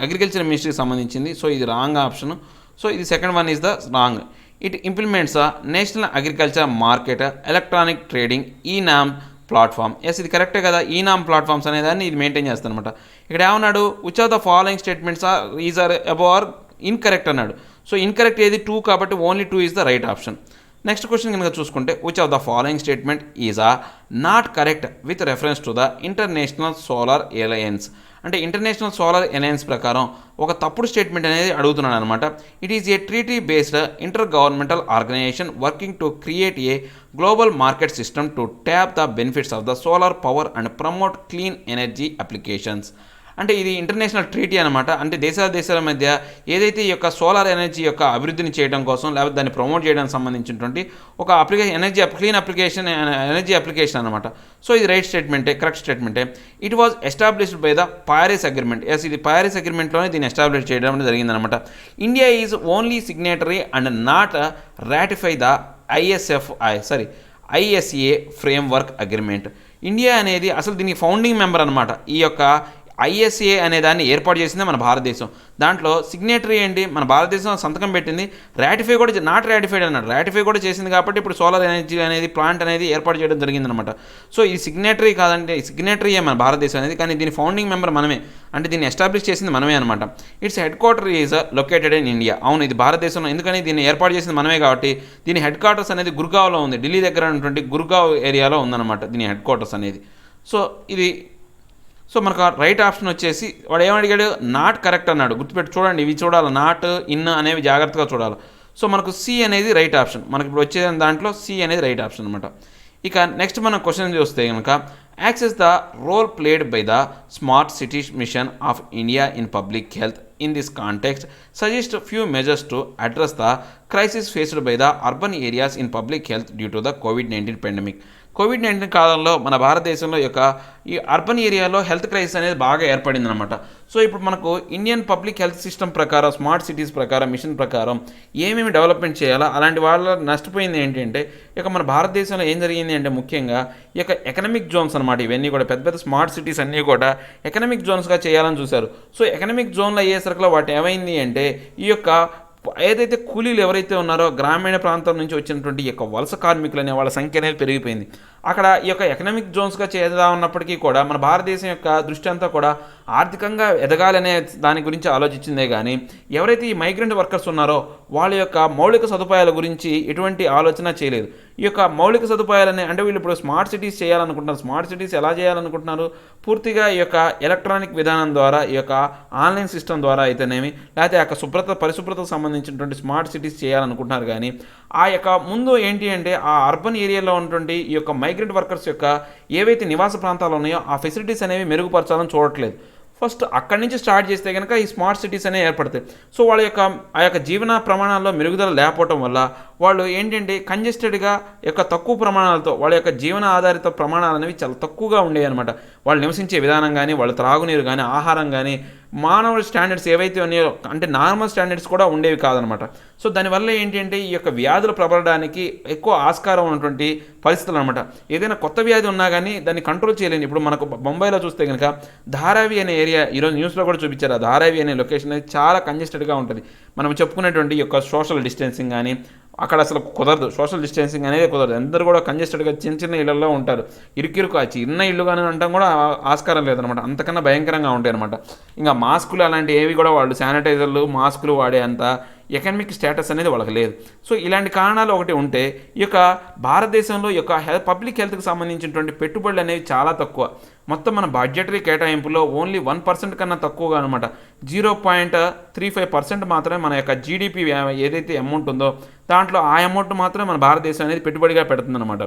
అగ్రికల్చర్ మినిస్ట్రీకి సంబంధించింది. సో ఇది రాంగ్ ఆప్షన్. సో ఇది second one is the wrong. It implements national agriculture market electronic trading eNAM platform. ఇది కరెక్టే కదా, ఈనామ్ ప్లాట్ఫామ్స్ అనేదాన్ని ఇది మెయింటైన్ చేస్తాను అనమాట. ఇక్కడ ఏమన్నాడు, which of the following statements are above are incorrect అన్నాడు. సో ఇన్కరెక్ట్ ఏది 2 కాబట్టి only 2 is the right option. Next question కనుక చూసుకుంటే which of the following statement is not correct with reference to the international solar alliance. అంటే international solar alliance ప్రకారం ఒక తప్పుడు statement అనేది అడుగుతున్నాడు అనమాట. It is a treaty based intergovernmental organisation working to create a global market system to tap the benefits of the solar power and promote clean energy applications. అంటే ఇది international treaty అనమాట. అంటే దేశాల మధ్య ఏదైతే ఈ యొక్క సోలార్ ఎనర్జీ యొక్క అభివృద్ధిని చేయడం కోసం లేకపోతే దాన్ని ప్రమోట్ చేయడానికి సంబంధించినటువంటి ఒక ఎనర్జీ అప్లికేషన్ అనమాట. సో ఇది రైట్ స్టేట్మెంటే, కరెక్ట్ స్టేట్మెంటే. It was established by the Paris agreement. ఇది ప్యారిస్ అగ్రిమెంట్లోనే దీన్ని ఎస్టాబ్లిష్ చేయడం జరిగిందనమాట. India is only signatory and not ratify the ISA framework agreement. India అనేది అసలు దీనికి ఫౌండింగ్ మెంబర్ అనమాట. ఈ యొక్క ISA అనే దాన్ని ఏర్పాటు చేసిందే మన భారతదేశం. దాంట్లో సిగ్నేటరీ ఏంటి, మన భారతదేశం సంతకం పెట్టింది. రాటిఫై కూడా నాట్ రాటిఫైడ్ అన్నాడు, రాటిఫై కూడా చేసింది కాబట్టి ఇప్పుడు సోలార్ ఎనర్జీ అనేది ప్లాంట్ అనేది ఏర్పాటు చేయడం జరిగిందనమాట. సో ఈ సిగ్నేటరీ కాదంటే సిగ్నేటరీయే మన భారతదేశం అనేది, కానీ దీని ఫౌండింగ్ మెంబర్ మనమే, అంటే దీన్ని ఎస్టాబ్లిష్ చేసింది మనమే అనమాట. It's head quarter is located in India. అవును, ఇది భారతదేశంలో, ఎందుకని దీన్ని ఏర్పాటు చేసింది మనమే కాబట్టి దీని హెడ్ క్వార్టర్స్ అనేది గుర్గావ్లో ఉంది. ఢిల్లీ దగ్గర ఉన్నటువంటి గుర్గావ్ ఏరియాలో ఉందన్నమాట దీని హెడ్ క్వార్టర్స్ అనేది. సో ఇది సో మనకు రైట్ ఆప్షన్ వచ్చేసి వాడు ఏమడిగాడు, నాట్ కరెక్ట్ అన్నాడు. గుర్తుపెట్టి చూడండి, ఇవి చూడాలి, నాట్ ఇన్ అనేవి జాగ్రత్తగా చూడాలి. సో మనకు సి అనేది రైట్ ఆప్షన్, మనకి ఇప్పుడు వచ్చే దాంట్లో సి అనేది రైట్ ఆప్షన్ అనమాట. ఇక నెక్స్ట్ మనం క్వశ్చన్ చూస్తే కనుక, access the role played by the smart cities mission of India in public health in this context suggest few measures to address the crisis faced by the urban areas in public health due to the COVID-19 pandemic. COVID-19 కాలంలో మన భారతదేశంలో యొక్క ఈ urban ఏరియాలో health crisis అనేది బాగా ఏర్పడిందనమాట. So ఇప్పుడు మనకు ఇండియన్ పబ్లిక్ హెల్త్ సిస్టమ్ ప్రకారం, స్మార్ట్ సిటీస్ ప్రకారం, మిషన్ ప్రకారం ఏమేమి డెవలప్మెంట్ చేయాలో అలాంటి వాళ్ళ నష్టపోయింది ఏంటంటే, ఇక మన భారతదేశంలో ఏం జరిగింది అంటే ముఖ్యంగా ఈ యొక్క ఎకనామిక్ జోన్స్ అనమాట. ఇవన్నీ కూడా పెద్ద పెద్ద స్మార్ట్ సిటీస్ అన్నీ కూడా ఎకనామిక్ జోన్స్గా చేయాలని చూశారు. సో ఎకనామిక్ జోన్లో అయ్యేసరికి వాటి ఏమైంది అంటే, ఈ యొక్క ఏదైతే కూలీలు ఎవరైతే ఉన్నారో గ్రామీణ ప్రాంతం నుంచి వచ్చినటువంటి ఈ యొక్క వలస కార్మికులు అనే వాళ్ళ సంఖ్య అనేది పెరిగిపోయింది. అక్కడ ఈ యొక్క ఎకనామిక్ జోన్స్గా చేద్దాం ఉన్నప్పటికీ కూడా మన భారతదేశం యొక్క దృష్టి అంతా కూడా ఆర్థికంగా ఎదగాలనే దాని గురించి ఆలోచించిందే కానీ, ఎవరైతే ఈ మైగ్రెంట్ వర్కర్స్ ఉన్నారో వాళ్ళ యొక్క మౌలిక సదుపాయాల గురించి ఎటువంటి ఆలోచన చేయలేదు. ఈ యొక్క మౌలిక సదుపాయాలని అంటే వీళ్ళు ఇప్పుడు స్మార్ట్ సిటీస్ చేయాలనుకుంటున్నారు. స్మార్ట్ సిటీస్ ఎలా చేయాలనుకుంటున్నారు? పూర్తిగా ఈ యొక్క ఎలక్ట్రానిక్ విధానం ద్వారా, ఈ యొక్క ఆన్లైన్ సిస్టమ్ ద్వారా అయితేనేమి, లేకపోతే ఆ యొక్క పరిశుభ్రతకు సంబంధించినటువంటి స్మార్ట్ సిటీస్ చేయాలనుకుంటున్నారు. కానీ ఆ యొక్క ముందు ఏంటి అంటే, ఆ అర్బన్ ఏరియాలో ఉన్నటువంటి ఈ యొక్క మైగ్రెంట్ వర్కర్స్ యొక్క ఏవైతే నివాస ప్రాంతాలు ఉన్నాయో ఆ ఫెసిలిటీస్ అనేవి మెరుగుపరచాలని చూడట్లేదు. ఫస్ట్ అక్కడి నుంచి స్టార్ట్ చేస్తే కనుక ఈ స్మార్ట్ సిటీస్ అనేవి ఏర్పడతాయి. సో వాళ్ళ యొక్క ఆ యొక్క జీవన ప్రమాణాల్లో మెరుగుదల లేకపోవడం వల్ల వాళ్ళు ఏంటంటే కంజెస్టెడ్గా యొక్క తక్కువ ప్రమాణాలతో వాళ్ళ యొక్క జీవన ఆధారిత ప్రమాణాలు అనేవి చాలా తక్కువగా ఉండేవి అనమాట. వాళ్ళు నివసించే విధానం కానీ, వాళ్ళ త్రాగునీరు కానీ, ఆహారం కానీ, మానవ స్టాండర్డ్స్ ఏవైతే ఉన్నాయో అంటే నార్మల్ స్టాండర్డ్స్ కూడా ఉండేవి కాదనమాట. సో దానివల్ల ఏంటి అంటే ఈ యొక్క వ్యాధులు ప్రబలడానికి ఎక్కువ ఆస్కారం ఉన్నటువంటి పరిస్థితులు అనమాట. ఏదైనా కొత్త వ్యాధి ఉన్నా కానీ దాన్ని కంట్రోల్ చేయలేని, ఇప్పుడు మనకు బొంబాయిలో చూస్తే కనుక ధారావి అనే ఏరియా, ఈరోజు న్యూస్లో కూడా చూపించారు, ఆ ధారావి అనే లొకేషన్ అనేది చాలా కంజెస్టెడ్గా ఉంటుంది. మనం చెప్పుకునేటువంటి ఈ యొక్క సోషల్ డిస్టెన్సింగ్ కానీ అక్కడ అసలు కుదరదు. సోషల్ డిస్టెన్సింగ్ అనేది కుదరదు. అందరూ కూడా కంజెస్టెడ్గా చిన్న చిన్న ఇళ్లలో ఉంటారు. ఇరుకిరుకు ఆ చిన్న ఇల్లు కానీ అంటాం కూడా ఆస్కారం లేదనమాట. అంతకన్నా భయంకరంగా ఉంటాయి అనమాట. ఇంకా మాస్కులు అలాంటి ఏవి కూడా వాళ్ళు శానిటైజర్లు, మాస్కులు వాడే అంత ఎకనామిక్ స్టేటస్ అనేది వాళ్ళకి లేదు. సో ఇలాంటి కారణాలు ఒకటి ఉంటే ఈ యొక్క భారతదేశంలో ఈ యొక్క పబ్లిక్ హెల్త్కి సంబంధించినటువంటి పెట్టుబడులు అనేవి చాలా తక్కువ. మొత్తం మన బడ్జెటరీ కేటాయింపులో ఓన్లీ 1% కన్నా తక్కువగా అనమాట. 0.35% మాత్రమే మన యొక్క జీడిపి ఏదైతే అమౌంట్ ఉందో దాంట్లో ఆ అమౌంట్ మాత్రమే మన భారతదేశం అనేది పెట్టుబడిగా పెడుతుందన్నమాట.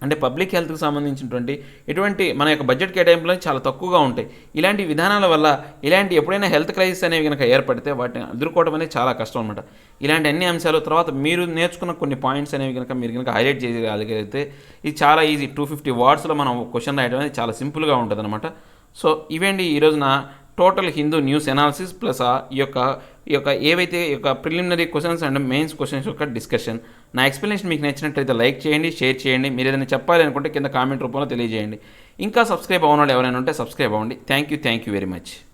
అంటే పబ్లిక్ హెల్త్కి సంబంధించినటువంటి ఎటువంటి మన యొక్క బడ్జెట్ కేటాయింపులు చాలా తక్కువగా ఉంటాయి. ఇలాంటి విధానాల వల్ల ఇలాంటి ఎప్పుడైనా హెల్త్ క్రైసిస్ అనేవి కనుక ఏర్పడితే వాటిని ఎదుర్కోవడం అనేది చాలా కష్టం అనమాట. ఇలాంటి అన్ని అంశాలు తర్వాత మీరు నేర్చుకున్న కొన్ని పాయింట్స్ అనేవి కనుక మీరు కనుక హైలైట్ చేయగలిగితే ఇది చాలా ఈజీ. 250 wordsలో మనం క్వశ్చన్ రాయడం అనేది చాలా సింపుల్గా ఉంటుంది అనమాట. సో ఇవేంటి ఈరోజున total Hindu news analysis plus ఈ యొక్క ఏవైతే ఈ యొక్క preliminary questions and mains questions యొక్క డిస్కషన్. నా ఎక్స్ప్లెనేషన్ మీకు నచ్చినట్లయితే లైక్ చేయండి, షేర్ చేయండి. మీరు ఏదైనా చెప్పాలి అనుకుంటే కింద కామెంట్ రూపంలో తెలియజేయండి. ఇంకా సబ్స్క్రైబ్ అవ్వని వాళ్ళు ఎవరైనా ఉంటే సబ్స్క్రైబ్ అవ్వండి. Thank you very much.